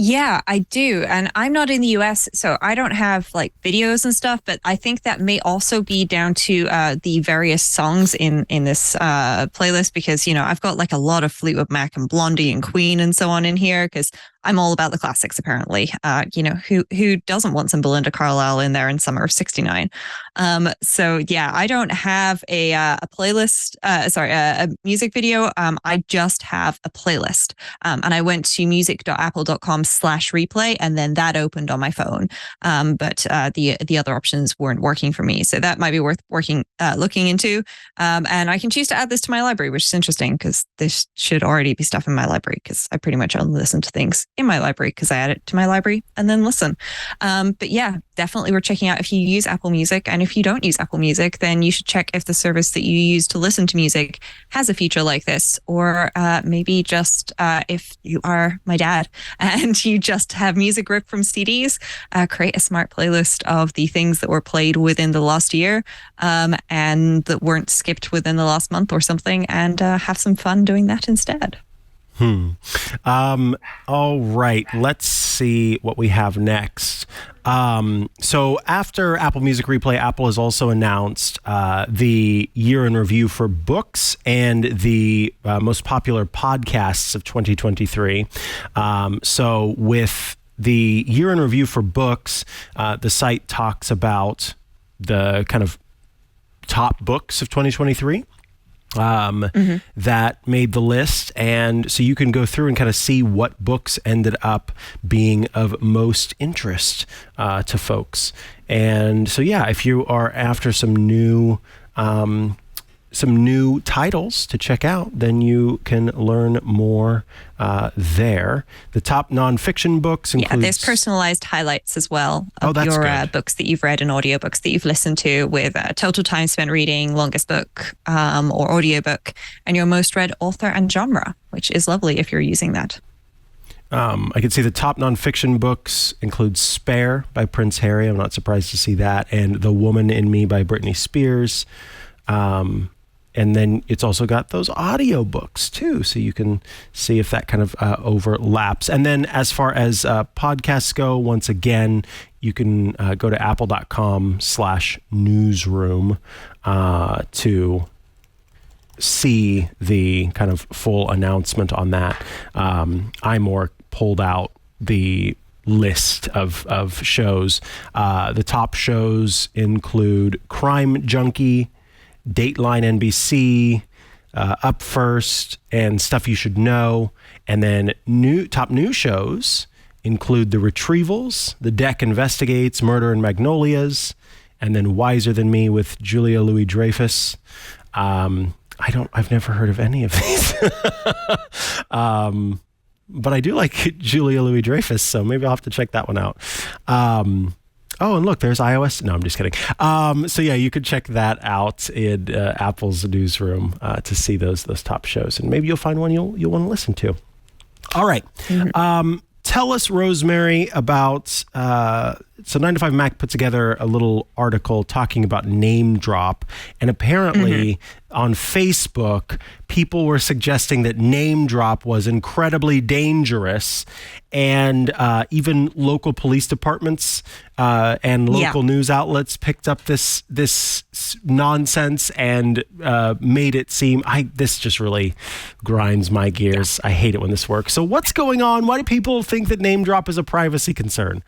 Speaker 4: Yeah, I do. And I'm not in the US, so I don't have like videos and stuff, but I think that may also be down to the various songs in this playlist, because, you know, I've got like a lot of Fleetwood Mac and Blondie and Queen and so on in here, because I'm all about the classics, apparently. You know, who doesn't want some Belinda Carlisle in there in Summer of '69? So yeah, I don't have a playlist, a music video. I just have a playlist. And I went to music.apple.com/replay, and then that opened on my phone. But the other options weren't working for me. So that might be worth looking into. And I can choose to add this to my library, which is interesting because this should already be stuff in my library, because I pretty much only listen to things in my library because I add it to my library and then listen. But yeah, definitely worth checking out if you use Apple Music. And if you don't use Apple Music, then you should check if the service that you use to listen to music has a feature like this. Or maybe just if you are my dad and you just have music ripped from CDs, create a smart playlist of the things that were played within the last year and that weren't skipped within the last month or something, and have some fun doing that instead.
Speaker 1: All right, let's see what we have next. So after Apple Music Replay, Apple has also announced the year in review for books and the most popular podcasts of 2023. So with the year in review for books, the site talks about the kind of top books of 2023. That made the list, and so you can go through and kind of see what books ended up being of most interest to folks. And so yeah, if you are after some new titles to check out, then you can learn more there. The top nonfiction books include... Yeah,
Speaker 4: there's personalized highlights as well of your books that you've read and audiobooks that you've listened to, with total time spent reading, longest book or audiobook, and your most read author and genre, which is lovely if you're using that.
Speaker 1: I can see the top nonfiction books include Spare by Prince Harry. I'm not surprised to see that. And The Woman in Me by Britney Spears. And then it's also got those audiobooks too, so you can see if that kind of overlaps. And then as far as podcasts go, once again, you can go to apple.com/newsroom to see the kind of full announcement on that. I more pulled out the list of shows. The top shows include Crime Junkie, Dateline NBC, Up First, and Stuff You Should Know. And then top new shows include The Retrievals, The Deck Investigates, Murder in Magnolias, and then Wiser Than Me with Julia Louis-Dreyfus. I've never heard of any of these. But I do like Julia Louis-Dreyfus, so maybe I'll have to check that one out. Oh, and look, there's iOS. No, I'm just kidding. So yeah, you could check that out in Apple's newsroom to see those top shows, and maybe you'll find one you'll want to listen to. All right. Tell us, Rosemary, about so 9 to 5 Mac put together a little article talking about NameDrop, and apparently on Facebook, people were suggesting that NameDrop was incredibly dangerous, and even local police departments and local news outlets picked up this nonsense and made it seem this just really grinds my gears. I hate it when this works. So what's going on? Why do people think that NameDrop is a privacy concern?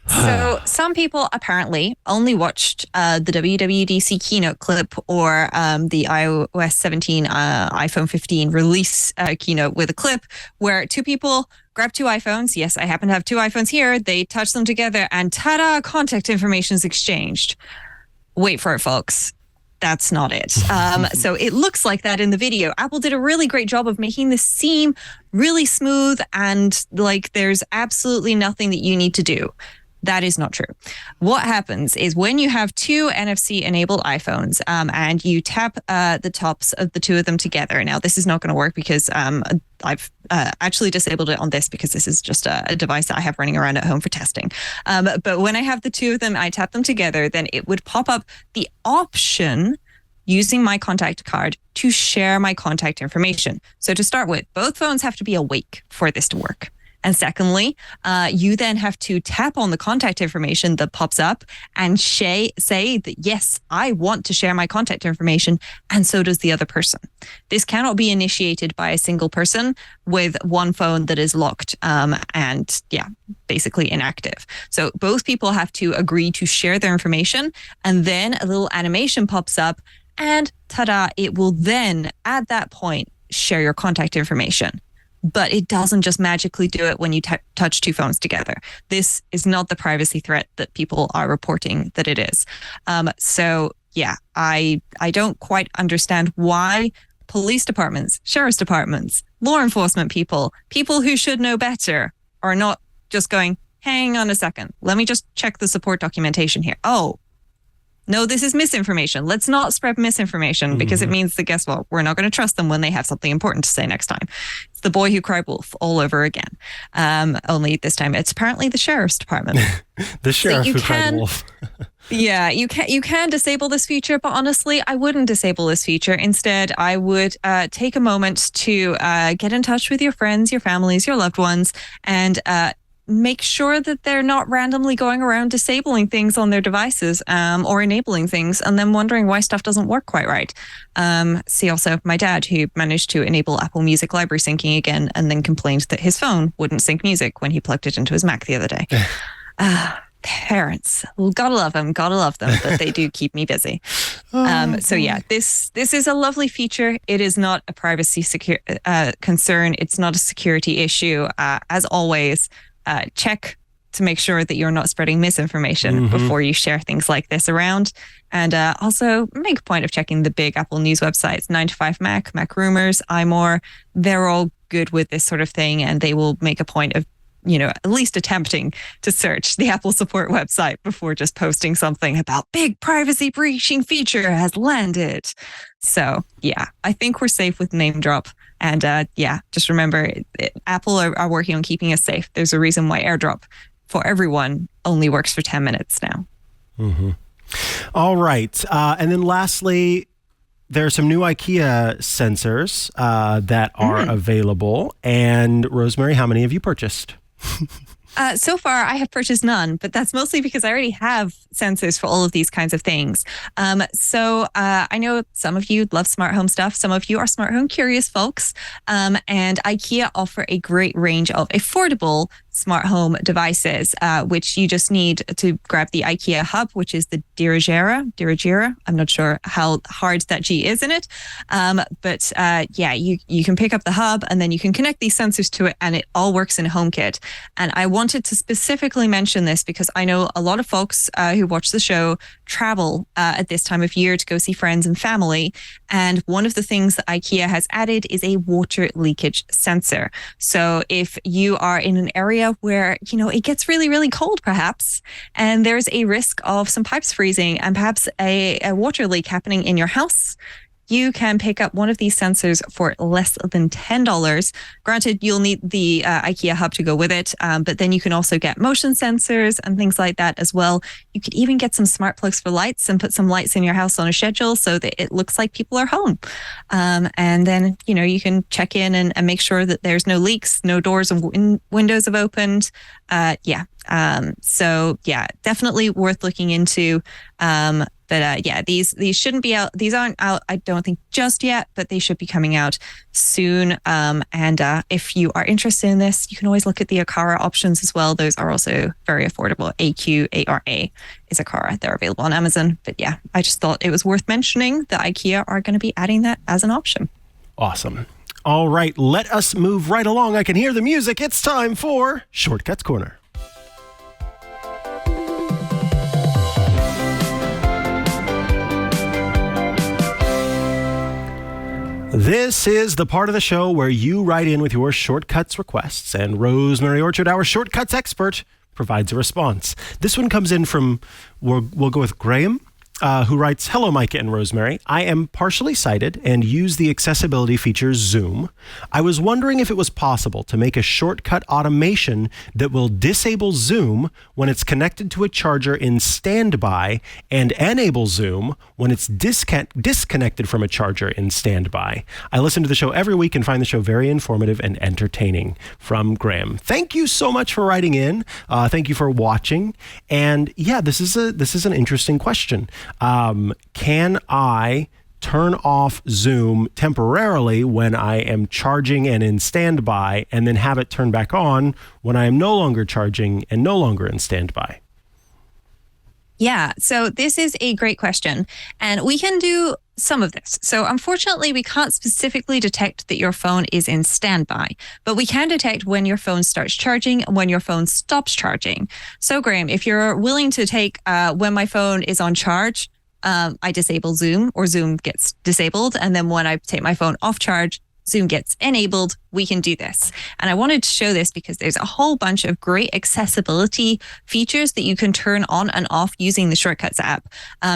Speaker 4: So some people apparently only watched the WWDC keynote clip or the iOS 17, iPhone 15 release keynote with a clip where two people grab two iPhones. Yes, I happen to have two iPhones here. They touch them together and ta-da, contact information is exchanged. Wait for it, folks. that's not it. So it looks like that in the video. Apple did a really great job of making this seem really smooth and like there's absolutely nothing that you need to do. That is not true. What happens is when you have two NFC-enabled iPhones and you tap the tops of the two of them together. Now, this is not going to work because I've actually disabled it on this because this is just a device that I have running around at home for testing. But when I have the two of them, I tap them together, then it would pop up the option using my contact card to share my contact information. So to start with, both phones have to be awake for this to work. And secondly, you then have to tap on the contact information that pops up and say that, yes, I want to share my contact information, and so does the other person. This cannot be initiated by a single person with one phone that is locked and, basically inactive. So both people have to agree to share their information, and then a little animation pops up, and ta-da, it will then, at that point, share your contact information. But it doesn't just magically do it when you touch two phones together. This is not the privacy threat that people are reporting that it is. I don't quite understand why police departments, sheriff's departments, law enforcement people who should know better are not just going, hang on a second, let me just check the support documentation here. Oh, no, this is misinformation. Let's not spread misinformation because it means that, guess what? We're not going to trust them when they have something important to say next time. It's the boy who cried wolf all over again. Only this time it's apparently the sheriff's department.
Speaker 1: The sheriff who cried wolf.
Speaker 4: Yeah, you can disable this feature, but honestly, I wouldn't disable this feature. Instead, I would take a moment to get in touch with your friends, your families, your loved ones, and make sure that they're not randomly going around disabling things on their devices or enabling things and then wondering why stuff doesn't work quite right. See also my dad, who managed to enable Apple Music library syncing again and then complained that his phone wouldn't sync music when he plugged it into his Mac the other day. Parents, gotta love them, but they do keep me busy. This is a lovely feature. It is not a privacy concern. It's not a security issue. As always, check to make sure that you're not spreading misinformation before you share things like this around. And also make a point of checking the big Apple News websites, 9to5Mac, Mac Rumors, iMore. They're all good with this sort of thing, and they will make a point of at least attempting to search the Apple support website before just posting something about big privacy breaching feature has landed. So I think we're safe with NameDrop. And just remember, Apple are working on keeping us safe. There's a reason why AirDrop for everyone only works for 10 minutes now.
Speaker 1: All right. And then lastly, there are some new Ikea sensors that are available. And Rosemary, how many have you purchased?
Speaker 4: So far, I have purchased none, but that's mostly because I already have sensors for all of these kinds of things. I know some of you love smart home stuff. Some of you are smart home curious folks. And Ikea offer a great range of affordable smart home devices, which you just need to grab the Ikea hub, which is the Dirigera. I'm not sure how hard that G is in it. You can pick up the hub and then you can connect these sensors to it and it all works in HomeKit. And I wanted to specifically mention this because I know a lot of folks who watch the show travel at this time of year to go see friends and family. And one of the things that Ikea has added is a water leakage sensor. So if you are in an area where, it gets really, really cold perhaps, and there's a risk of some pipes freezing and perhaps a water leak happening in your house, you can pick up one of these sensors for less than $10. Granted, you'll need the Ikea hub to go with it, but then you can also get motion sensors and things like that as well. You could even get some smart plugs for lights and put some lights in your house on a schedule so that it looks like people are home. And then, you can check in and make sure that there's no leaks, no doors and windows have opened. Definitely worth looking into. These shouldn't be out. These aren't out, I don't think, just yet, but they should be coming out soon. If you are interested in this, you can always look at the Aqara options as well. Those are also very affordable. AQARA is Aqara. They're available on Amazon. But I just thought it was worth mentioning that IKEA are going to be adding that as an option.
Speaker 1: Awesome. All right, let us move right along. I can hear the music. It's time for Shortcuts Corner. This is the part of the show where you write in with your shortcuts requests, and Rosemary Orchard, our shortcuts expert, provides a response. This one comes in from, we'll go with Graeme, who writes, "Hello, Mikah and Rosemary. I am partially sighted and use the accessibility feature Zoom. I was wondering if it was possible to make a shortcut automation that will disable Zoom when it's connected to a charger in standby and enable Zoom when it's disconnected from a charger in standby. I listen to the show every week and find the show very informative and entertaining." From Graeme. Thank you so much for writing in. Thank you for watching. And yeah, this is an interesting question. Can I turn off Zoom temporarily when I am charging and in standby, and then have it turn back on when I am no longer charging and no longer in standby?
Speaker 4: Yeah, so this is a great question, and we can do some of this. So unfortunately, we can't specifically detect that your phone is in standby, but we can detect when your phone starts charging and when your phone stops charging. So Graeme, if you're willing to take when my phone is on charge, I disable Zoom, or Zoom gets disabled. And then when I take my phone off charge, Zoom gets enabled. We can do this. And I wanted to show this because there's a whole bunch of great accessibility features that you can turn on and off using the Shortcuts app,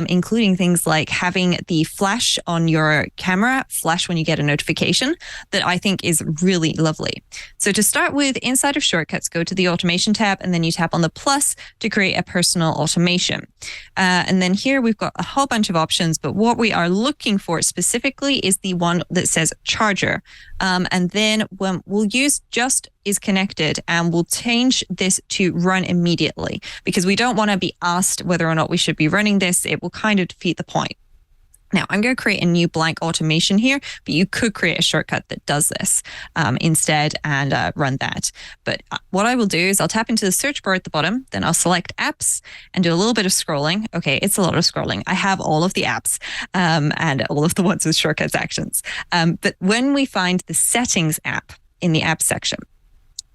Speaker 4: including things like having the flash on your camera flash when you get a notification, that I think is really lovely. So to start with, inside of Shortcuts, go to the automation tab, and then you tap on the plus to create a personal automation. And then here we've got a whole bunch of options, but what we are looking for specifically is the one that says charger. And then when we'll use just is connected, and we'll change this to run immediately, because we don't want to be asked whether or not we should be running this. It will kind of defeat the point. Now, I'm going to create a new blank automation here, but you could create a shortcut that does this instead and run that. But what I will do is I'll tap into the search bar at the bottom, then I'll select apps and do a little bit of scrolling. Okay, it's a lot of scrolling. I have all of the apps and all of the ones with shortcuts actions. But when we find the settings app in the app section,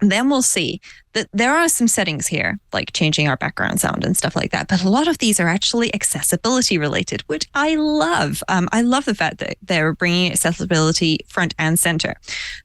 Speaker 4: then we'll see that there are some settings here, like changing our background sound and stuff like that. But a lot of these are actually accessibility related, which I love. I love the fact that they're bringing accessibility front and center.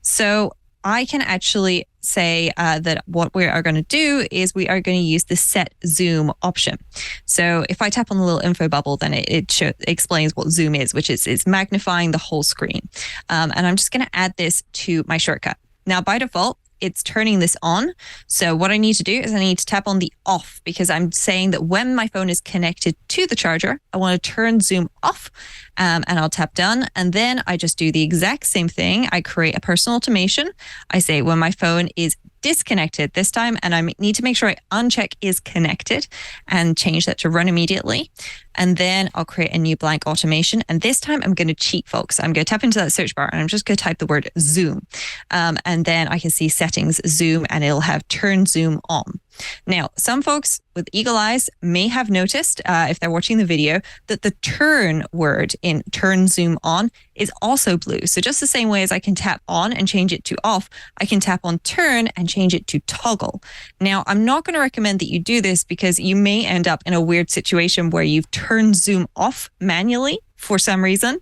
Speaker 4: So I can actually say that what we are going to do is we are going to use the set zoom option. So if I tap on the little info bubble, then it explains what zoom is, which is it's magnifying the whole screen. And I'm just going to add this to my shortcut. Now, by default, it's turning this on. So what I need to do is I need to tap on the off, because I'm saying that when my phone is connected to the charger, I want to turn Zoom off, and I'll tap done. And then I just do the exact same thing. I create a personal automation. I say when my phone is disconnected this time, and I need to make sure I uncheck is connected and change that to run immediately. And then I'll create a new blank automation. And this time I'm going to cheat, folks. I'm going to tap into that search bar and I'm just going to type the word Zoom. And then I can see settings Zoom, and it'll have turn Zoom on. Now, some folks with eagle eyes may have noticed, if they're watching the video, that the turn word in turn zoom on is also blue. So just the same way as I can tap on and change it to off, I can tap on turn and change it to toggle. Now, I'm not going to recommend that you do this, because you may end up in a weird situation where you've turned Zoom off manually for some reason,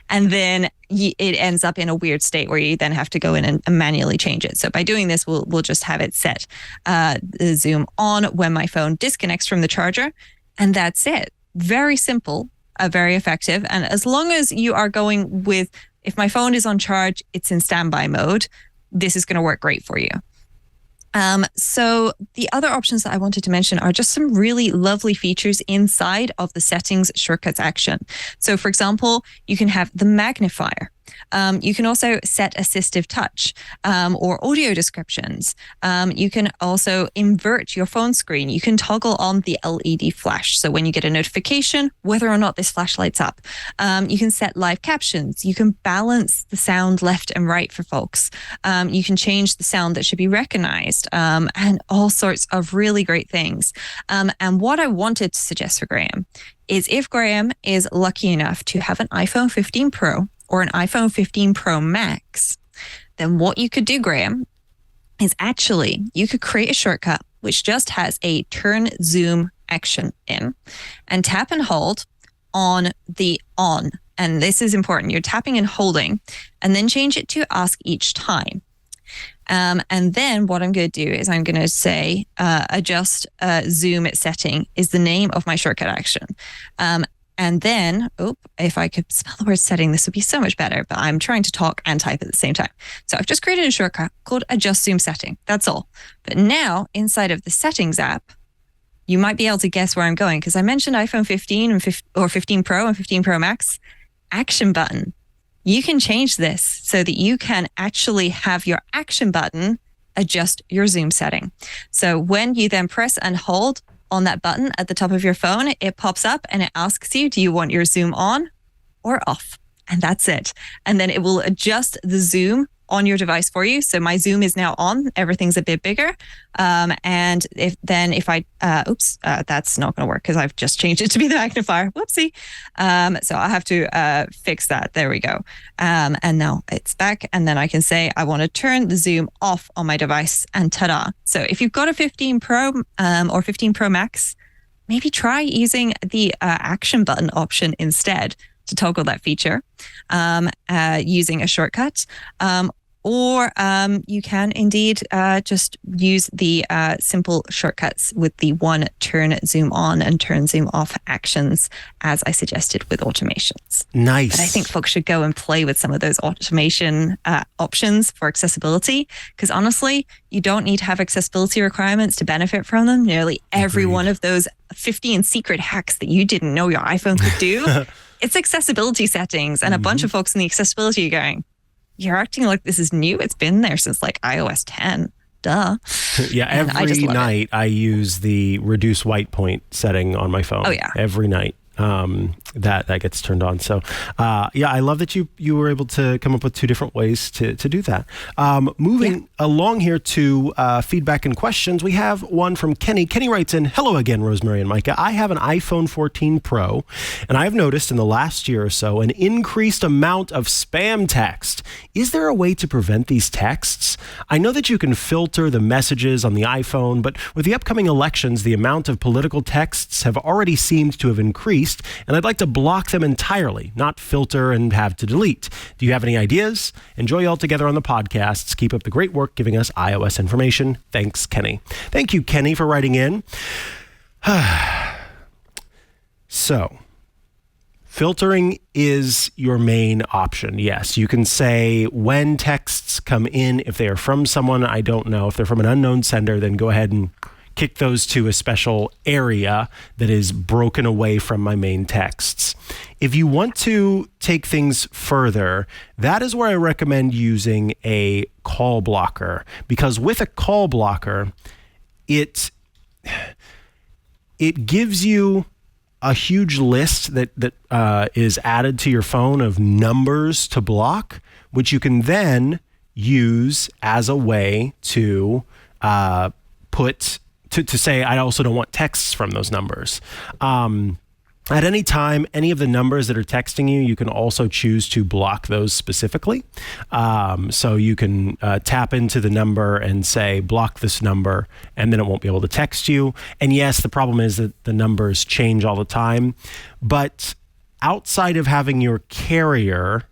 Speaker 4: and then it ends up in a weird state where you then have to go in and manually change it. So by doing this, we'll just have it set the Zoom on when my phone disconnects from the charger, and that's it. Very simple, very effective. And as long as you are going with, if my phone is on charge, it's in standby mode, this is going to work great for you. So the other options that I wanted to mention are just some really lovely features inside of the settings shortcuts action. So for example, you can have the magnifier. You can also set assistive touch or audio descriptions. You can also invert your phone screen. You can toggle on the LED flash. So when you get a notification, whether or not this flash lights up, you can set live captions. You can balance the sound left and right for folks. You can change the sound that should be recognized, and all sorts of really great things. And what I wanted to suggest for Graeme is, if Graeme is lucky enough to have an iPhone 15 Pro or an iPhone 15 Pro Max, then what you could do, Graeme, is actually you could create a shortcut which just has a turn zoom action in, and tap and hold on the on and this is important, you're tapping and holding, and then change it to ask each time. And then what I'm going to do is I'm going to say adjust zoom setting is the name of my shortcut action. And then, if I could spell the word setting, this would be so much better, but I'm trying to talk and type at the same time. So I've just created a shortcut called adjust zoom setting. That's all. But now inside of the settings app, you might be able to guess where I'm going, because I mentioned iPhone 15 or 15 Pro and 15 Pro Max action button. You can change this so that you can actually have your action button adjust your zoom setting. So when you then press and hold on that button at the top of your phone, it pops up and it asks you, do you want your zoom on or off? And that's it. And then it will adjust the zoom on your device for you. So my zoom is now on. Everything's a bit bigger. And if I, that's not going to work because I've just changed it to be the magnifier. Whoopsie. So I'll have to fix that. There we go. And now it's back. And then I can say, I want to turn the zoom off on my device, and ta-da. So if you've got a 15 Pro or 15 Pro Max, maybe try using the action button option instead to toggle that feature using a shortcut. Or you can indeed just use the simple shortcuts with the one turn zoom on and turn zoom off actions, as I suggested with automations.
Speaker 1: Nice.
Speaker 4: But I think folks should go and play with some of those automation options for accessibility, because honestly, you don't need to have accessibility requirements to benefit from them. Nearly every one of those 15 secret hacks that you didn't know your iPhone could do, it's accessibility settings. And a bunch of folks in the accessibility are going, you're acting like this is new. It's been there since like iOS 10. Duh.
Speaker 1: Yeah, every night I use the reduce white point setting on my phone.
Speaker 4: Oh, yeah.
Speaker 1: Every night. That gets turned on. So, I love that you were able to come up with two different ways to do that. Moving along here to feedback and questions, we have one from Kenny. Kenny writes in, hello again, Rosemary and Mikah. I have an iPhone 14 Pro, and I've noticed in the last year or so an increased amount of spam text. Is there a way to prevent these texts? I know that you can filter the messages on the iPhone, but with the upcoming elections, the amount of political texts have already seemed to have increased, and I'd like to block them entirely, not filter and have to delete. Do you have any ideas? Enjoy all together on the podcasts. Keep up the great work giving us iOS information. Thanks, Kenny. Thank you, Kenny, for writing in. So, filtering is your main option. Yes, you can say when texts come in, if they are from someone I don't know, if they're from an unknown sender, then go ahead and kick those to a special area that is broken away from my main texts. If you want to take things further, that is where I recommend using a call blocker, because with a call blocker, it gives you a huge list that is added to your phone of numbers to block, which you can then use as a way to to say, I also don't want texts from those numbers. At any time, any of the numbers that are texting you, you can also choose to block those specifically. So you can tap into the number and say, block this number, and then it won't be able to text you. And yes, the problem is that the numbers change all the time. But outside of having your carrier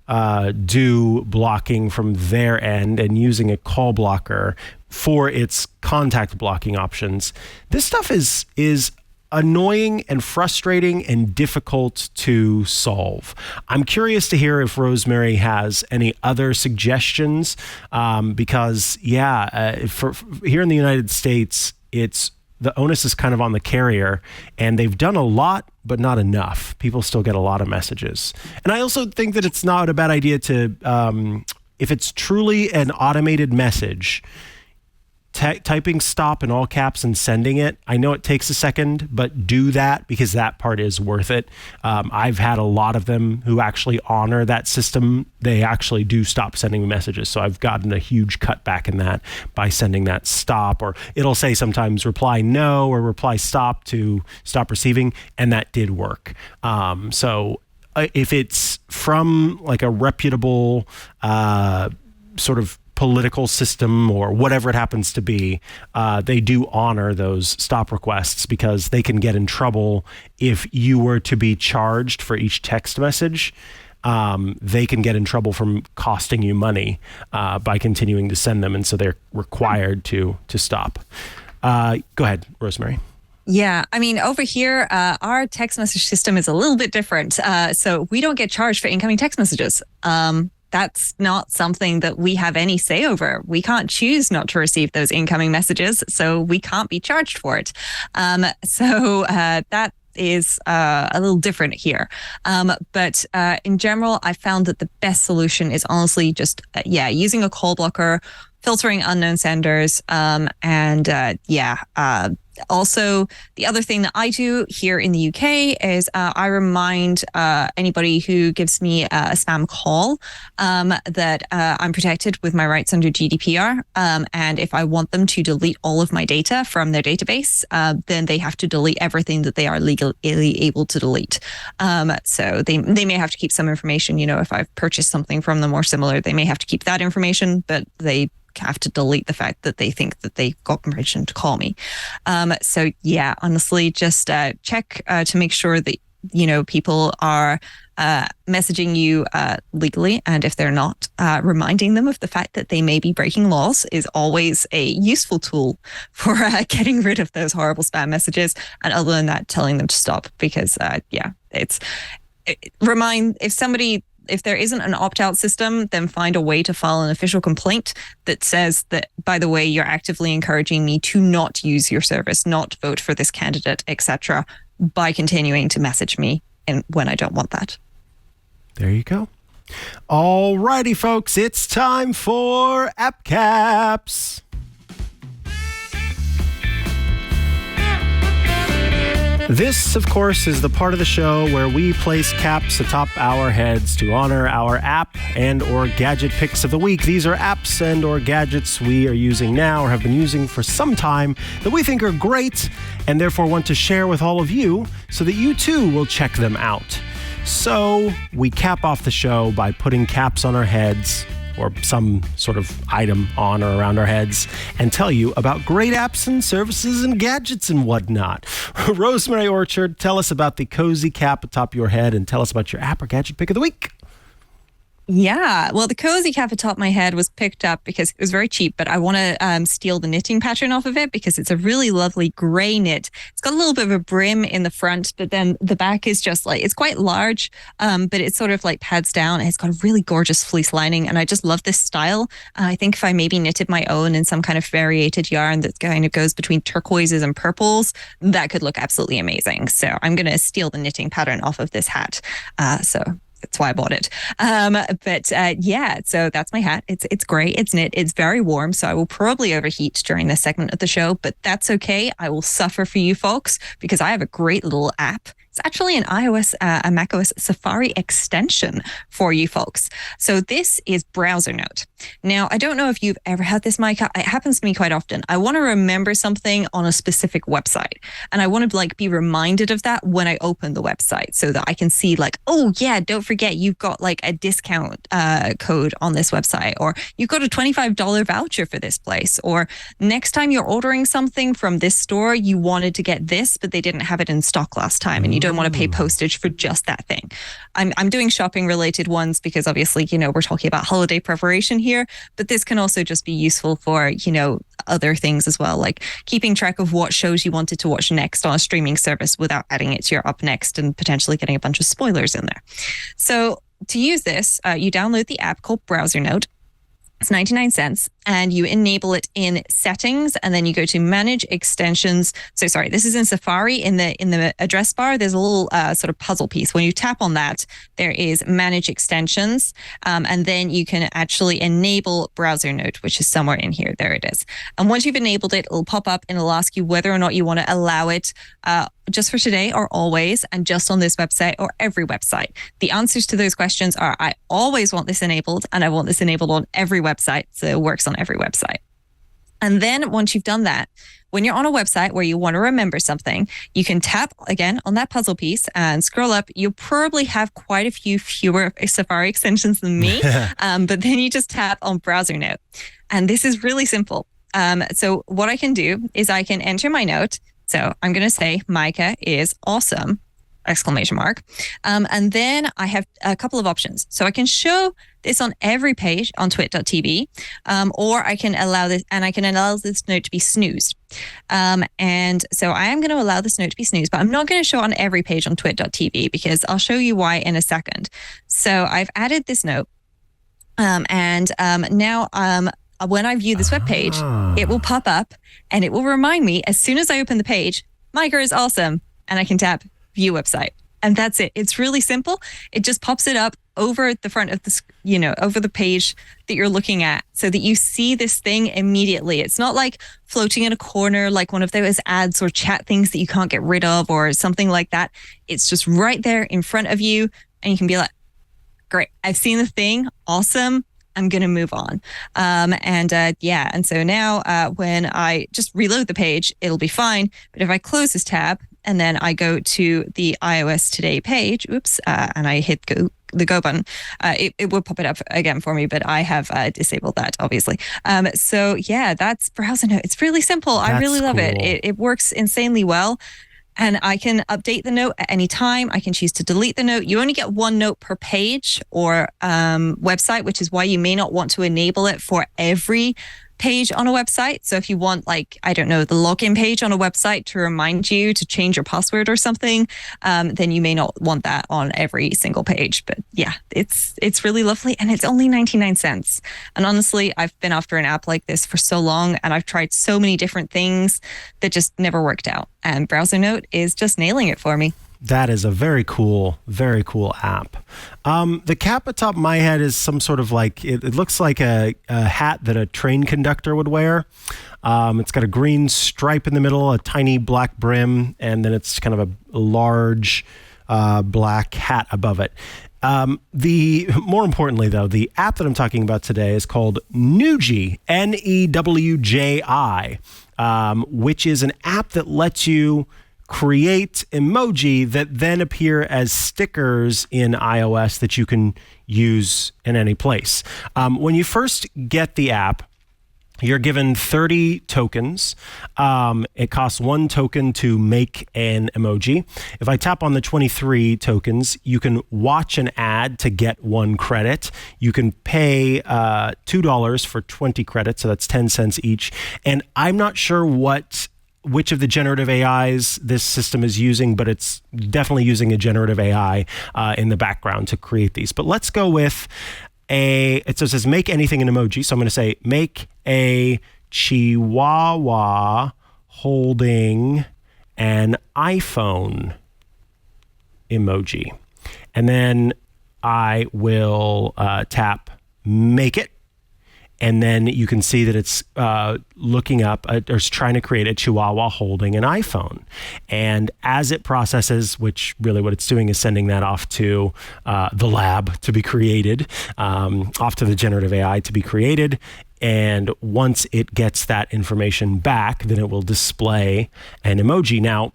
Speaker 1: do blocking from their end and using a call blocker for its contact blocking options, this stuff is annoying and frustrating and difficult to solve. I'm curious to hear if Rosemary has any other suggestions, because for here in the United States, the onus is kind of on the carrier, and they've done a lot, but not enough. People still get a lot of messages. And I also think that it's not a bad idea to, if it's truly an automated message, typing stop in all caps and sending it. I know it takes a second, but do that, because that part is worth it. I've had a lot of them who actually honor that system. They actually do stop sending me messages. So I've gotten a huge cutback in that by sending that stop, or it'll say sometimes reply no or reply stop to stop receiving. And that did work. So if it's from like a reputable sort of political system or whatever it happens to be, they do honor those stop requests because they can get in trouble if you were to be charged for each text message. They can get in trouble from costing you money by continuing to send them, and so they're required to stop. Go ahead, Rosemary.
Speaker 4: Yeah, I mean, over here, our text message system is a little bit different. So we don't get charged for incoming text messages. That's not something that we have any say over. We can't choose not to receive those incoming messages, so we can't be charged for it. So that is a little different here. But in general, I found that the best solution is honestly just, using a call blocker, filtering unknown senders, also, the other thing that I do here in the UK is I remind anybody who gives me a spam call that I'm protected with my rights under GDPR. And if I want them to delete all of my data from their database, then they have to delete everything that they are legally able to delete. So they may have to keep some information. If I've purchased something from them or similar, they may have to keep that information, but they have to delete the fact that they think that they got permission to call me. So yeah, honestly, just check to make sure that, people are messaging you legally. And if they're not, reminding them of the fact that they may be breaking laws is always a useful tool for getting rid of those horrible spam messages. And other than that, telling them to stop because, if there isn't an opt-out system, then find a way to file an official complaint that says that, by the way, you're actively encouraging me to not use your service, not vote for this candidate, etc., by continuing to message me when I don't want that.
Speaker 1: There you go. All righty, folks, it's time for App Caps. This, of course, is the part of the show where we place caps atop our heads to honor our app and or gadget picks of the week. These are apps and or gadgets we are using now or have been using for some time that we think are great and therefore want to share with all of you so that you too will check them out. So we cap off the show by putting caps on our heads or some sort of item on or around our heads and tell you about great apps and services and gadgets and whatnot. Rosemary Orchard, tell us about the cozy cap atop your head and tell us about your app or gadget pick of the week.
Speaker 4: Yeah, well, the cozy cap atop my head was picked up because it was very cheap, but I want to steal the knitting pattern off of it because it's a really lovely gray knit. It's got a little bit of a brim in the front, but then the back is just it's quite large, but it sort of pads down. And it's got a really gorgeous fleece lining, and I just love this style. I think if I maybe knitted my own in some kind of variated yarn that kind of goes between turquoises and purples, that could look absolutely amazing. So I'm going to steal the knitting pattern off of this hat. That's why I bought it. So that's my hat. It's great. It's knit. It's very warm. So I will probably overheat during this segment of the show, but that's okay. I will suffer for you folks because I have a great little app. It's actually an iOS, a macOS Safari extension for you folks. So this is Browser Note. Now, I don't know if you've ever had this, Mikah. It happens to me quite often. I want to remember something on a specific website, and I want to be reminded of that when I open the website so that I can see oh yeah, don't forget you've got a discount code on this website, or you've got a $25 voucher for this place, or next time you're ordering something from this store, you wanted to get this, but they didn't have it in stock last time, and you don't want to pay postage for just that thing. I'm doing shopping related ones because obviously, we're talking about holiday preparation here, but this can also just be useful for, other things as well, like keeping track of what shows you wanted to watch next on a streaming service without adding it to your up next and potentially getting a bunch of spoilers in there. So to use this, you download the app called Browser Note. It's 99 cents, and you enable it in settings, and then you go to manage extensions. So sorry, this is in Safari. In the address bar, there's a little sort of puzzle piece. When you tap on that, there is manage extensions, and then you can actually enable Browser Note, which is somewhere in here. There it is. And once you've enabled it, it'll pop up and it'll ask you whether or not you want to allow it just for today or always, and just on this website or every website. The answers to those questions are I always want this enabled, and I want this enabled on every website. So it works on every website. And then once you've done that, when you're on a website where you want to remember something, you can tap again on that puzzle piece and scroll up. You'll probably have quite a few fewer Safari extensions than me, but then you just tap on Browser Note. And this is really simple. So what I can do is I can enter my note. So I'm going to say Mikah is awesome! ! And then I have a couple of options. So I can show this on every page on twit.tv, or I can allow this note to be snoozed. And so I am going to allow this note to be snoozed, but I'm not going to show it on every page on twit.tv because I'll show you why in a second. So I've added this note, and now when I view this web page, it will pop up and it will remind me as soon as I open the page, Mikah is awesome, and I can tap View Website. And that's it. It's really simple. It just pops it up over the front of the, over the page that you're looking at so that you see this thing immediately. It's not like floating in a corner, like one of those ads or chat things that you can't get rid of or something like that. It's just right there in front of you. And you can be like, great, I've seen the thing. Awesome. I'm going to move on. And so now when I just reload the page, it'll be fine. But if I close this tab, and then I go to the iOS Today page, and I hit the go button, it will pop it up again for me, but I have disabled that, obviously. So yeah, that's Browser Note. It's really simple. I really love it. It works insanely well. And I can update the note at any time. I can choose to delete the note. You only get one note per page or website, which is why you may not want to enable it for every page on a website. So if you want, like, I don't know, the login page on a website to remind you to change your password or something, then you may not want that on every single page. But yeah, it's really lovely, and it's only 99 cents. And honestly, I've been after an app like this for so long, and I've tried so many different things that just never worked out. And Browser Note is just nailing it for me.
Speaker 1: That is a very cool app. The cap atop my head is some sort of like, it looks like a hat that a train conductor would wear. It's got a green stripe in the middle, a tiny black brim, and then it's kind of a large black hat above it. More importantly, though, the app that I'm talking about today is called Newji, Newji, which is an app that lets you create emoji that then appear as stickers in iOS that you can use in any place. When you first get the app, you're given 30 tokens. It costs 1 token to make an emoji. If I tap on the 23 tokens, you can watch an ad to get 1 credit. You can pay $2 for 20 credits, so that's 10 cents each. And I'm not sure which of the generative AIs this system is using, but it's definitely using a generative AI in the background to create these. But let's go with it says make anything an emoji. So I'm going to say make a chihuahua holding an iPhone emoji. And then I will tap make it. And then you can see that it's looking up or it's trying to create a chihuahua holding an iPhone. And as it processes, which really what it's doing is sending that off to the lab to be created, off to the generative AI to be created. And once it gets that information back, then it will display an emoji. Now,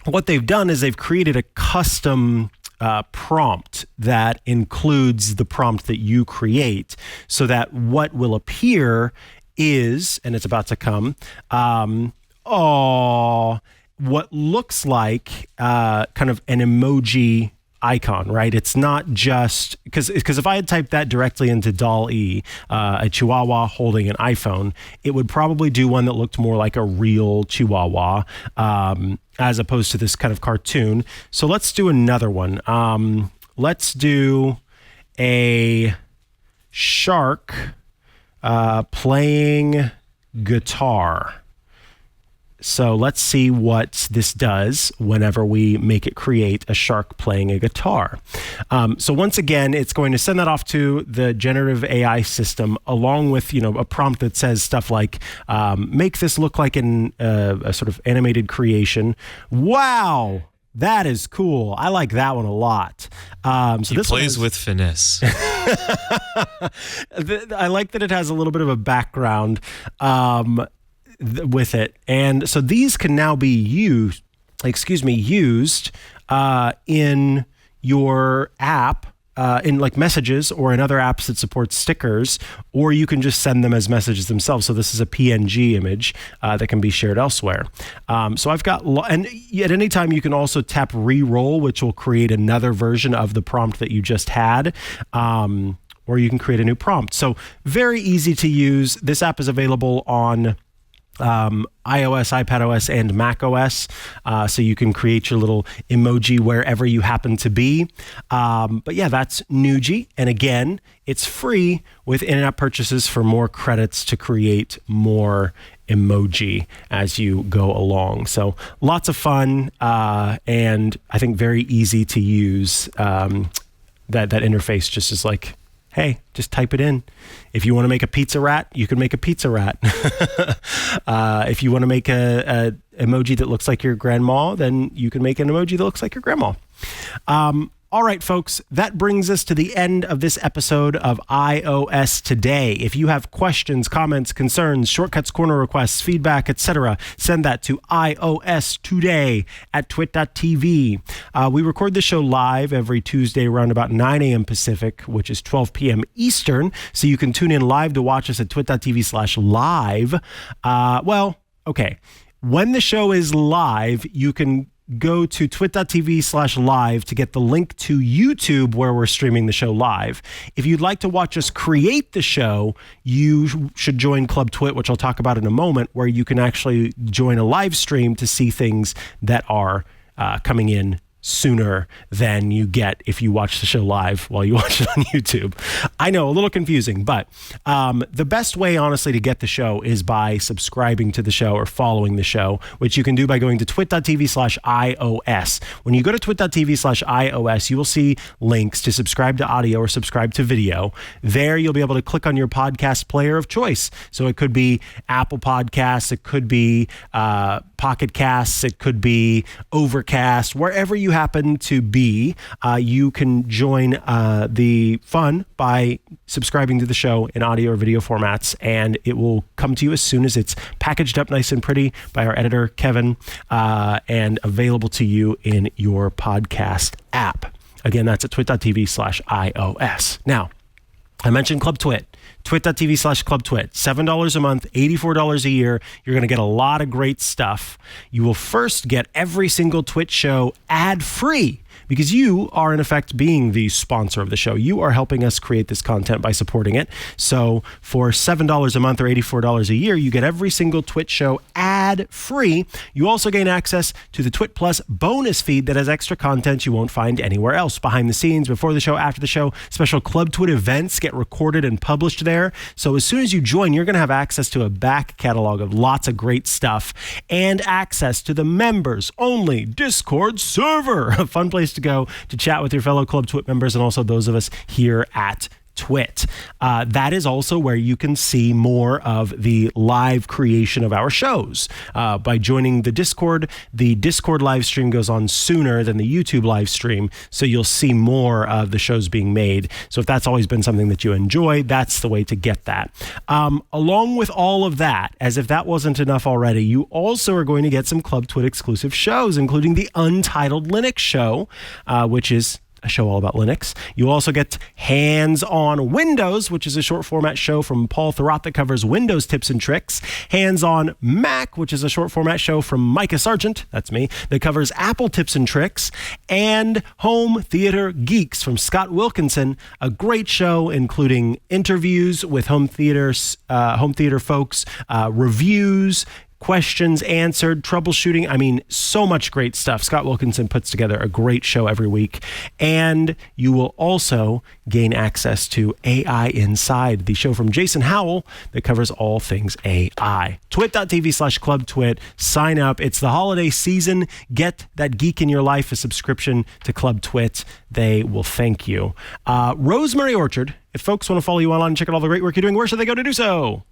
Speaker 1: what they've done is they've created a custom prompt that includes the prompt that you create, so that what will appear is, and it's about to come, what looks like kind of an emoji icon, right? It's not just because if I had typed that directly into DALL-E, a chihuahua holding an iPhone, it would probably do one that looked more like a real chihuahua, as opposed to this kind of cartoon. So let's do another one. Let's do a shark playing guitar. So let's see what this does whenever we make it create a shark playing a guitar. So once again, it's going to send that off to the generative AI system along with, a prompt that says stuff like, make this look like a sort of animated creation. Wow. That is cool. I like that one a lot. So
Speaker 5: He
Speaker 1: this
Speaker 5: plays with finesse.
Speaker 1: I like that it has a little bit of a background with it. And so these can now be used in your app, in like messages or in other apps that support stickers, or you can just send them as messages themselves. So this is a PNG image that can be shared elsewhere. So I've got, and at any time you can also tap re-roll, which will create another version of the prompt that you just had. Or you can create a new prompt. So very easy to use. This app is available on iOS, iPadOS, and macOS. So you can create your little emoji wherever you happen to be. But yeah, that's Nuji. And again, it's free with in-app purchases for more credits to create more emoji as you go along. So lots of fun and I think very easy to use. That interface just is like, hey, just type it in. If you want to make a pizza rat, you can make a pizza rat. If you want to make a emoji that looks like your grandma, then you can make an emoji that looks like your grandma. All right, folks, that brings us to the end of this episode of iOS Today. If you have questions, comments, concerns, shortcuts, corner requests, feedback, etc., send that to iostoday@twit.tv. We record the show live every Tuesday around about 9 a.m. Pacific, which is 12 p.m. Eastern, so you can tune in live to watch us at twit.tv/live. Okay. When the show is live, you can go to twit.tv/live to get the link to YouTube where we're streaming the show live. If you'd like to watch us create the show, you should join Club Twit, which I'll talk about in a moment, where you can actually join a live stream to see things that are coming in sooner than you get if you watch the show live while you watch it on YouTube. I know, a little confusing, but the best way, honestly, to get the show is by subscribing to the show or following the show, which you can do by going to twit.tv/iOS. When you go to twit.tv/iOS, you will see links to subscribe to audio or subscribe to video. There, you'll be able to click on your podcast player of choice. So it could be Apple Podcasts, it could be Pocket Casts, it could be Overcast, wherever you happen to be, you can join the fun by subscribing to the show in audio or video formats, and it will come to you as soon as it's packaged up nice and pretty by our editor, Kevin, and available to you in your podcast app. Again, that's at twit.tv/iOS. Now, I mentioned Club Twit. Twit.tv/Club Twit. $7 a month, $84 a year. You're going to get a lot of great stuff. You will first get every single Twit show ad-free because you are, in effect, being the sponsor of the show. You are helping us create this content by supporting it. So for $7 a month or $84 a year, you get every single Twit show ad-free. You also gain access to the Twit Plus bonus feed that has extra content you won't find anywhere else. Behind the scenes, before the show, after the show, special Club Twit events get recorded and published there. So as soon as you join, you're going to have access to a back catalog of lots of great stuff and access to the members-only Discord server. A fun place to go to chat with your fellow Club Twit members and also those of us here at Twit. That is also where you can see more of the live creation of our shows. By joining the Discord live stream goes on sooner than the YouTube live stream, so you'll see more of the shows being made. So if that's always been something that you enjoy, that's the way to get that. Along with all of that, as if that wasn't enough already, you also are going to get some Club Twit exclusive shows, including the Untitled Linux show, which is a show all about Linux. You also get Hands on Windows, which is a short format show from Paul Thurrott that covers Windows tips and tricks. Hands on Mac, which is a short format show from Mikah Sargent, that's me, that covers Apple tips and tricks. And Home Theater Geeks from Scott Wilkinson, a great show including interviews with home theater folks, reviews, questions answered, troubleshooting. I mean, so much great stuff. Scott Wilkinson puts together a great show every week. And you will also gain access to AI Inside, the show from Jason Howell that covers all things AI. Twit.tv/Club Twit. Sign up. It's the holiday season. Get that geek in your life a subscription to Club Twit. They will thank you. Rosemary Orchard, if folks want to follow you online and check out all the great work you're doing, where should they go to do so?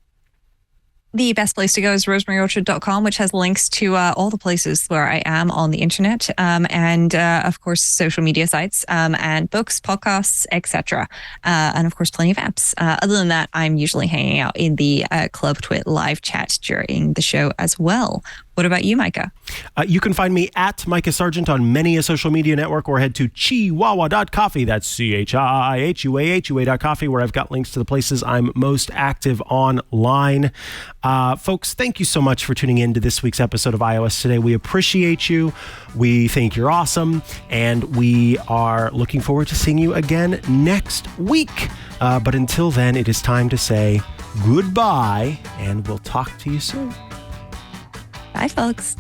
Speaker 4: The best place to go is rosemaryorchard.com, which has links to all the places where I am on the internet, and of course social media sites, and books, podcasts, etc. And of course plenty of apps. Other than that, I'm usually hanging out in the Club Twit live chat during the show as well. What about you, Mikah?
Speaker 1: You can find me at Mikah Sargent on many a social media network, or head to chihuahua.coffee. That's CHIIHUAHUA.coffee, where I've got links to the places I'm most active online. Folks, thank you so much for tuning in to this week's episode of iOS Today. We appreciate you. We think you're awesome. And we are looking forward to seeing you again next week. But until then, it is time to say goodbye, and we'll talk to you soon.
Speaker 4: Bye, folks.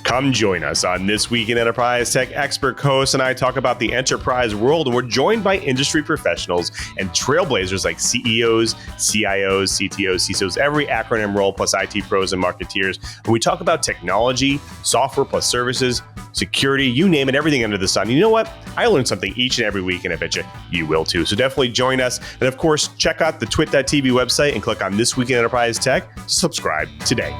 Speaker 5: Come join us on This Week in Enterprise Tech. Expert co-hosts and I talk about the enterprise world, and we're joined by industry professionals and trailblazers like CEOs, CIOs, CTOs, CISOs, every acronym role, plus IT pros and marketeers. And we talk about technology, software plus services, security, you name it, everything under the sun. You know what? I learn something each and every week, and I bet you will too. So definitely join us. And of course, check out the twit.tv website and click on This Week in Enterprise Tech to subscribe today.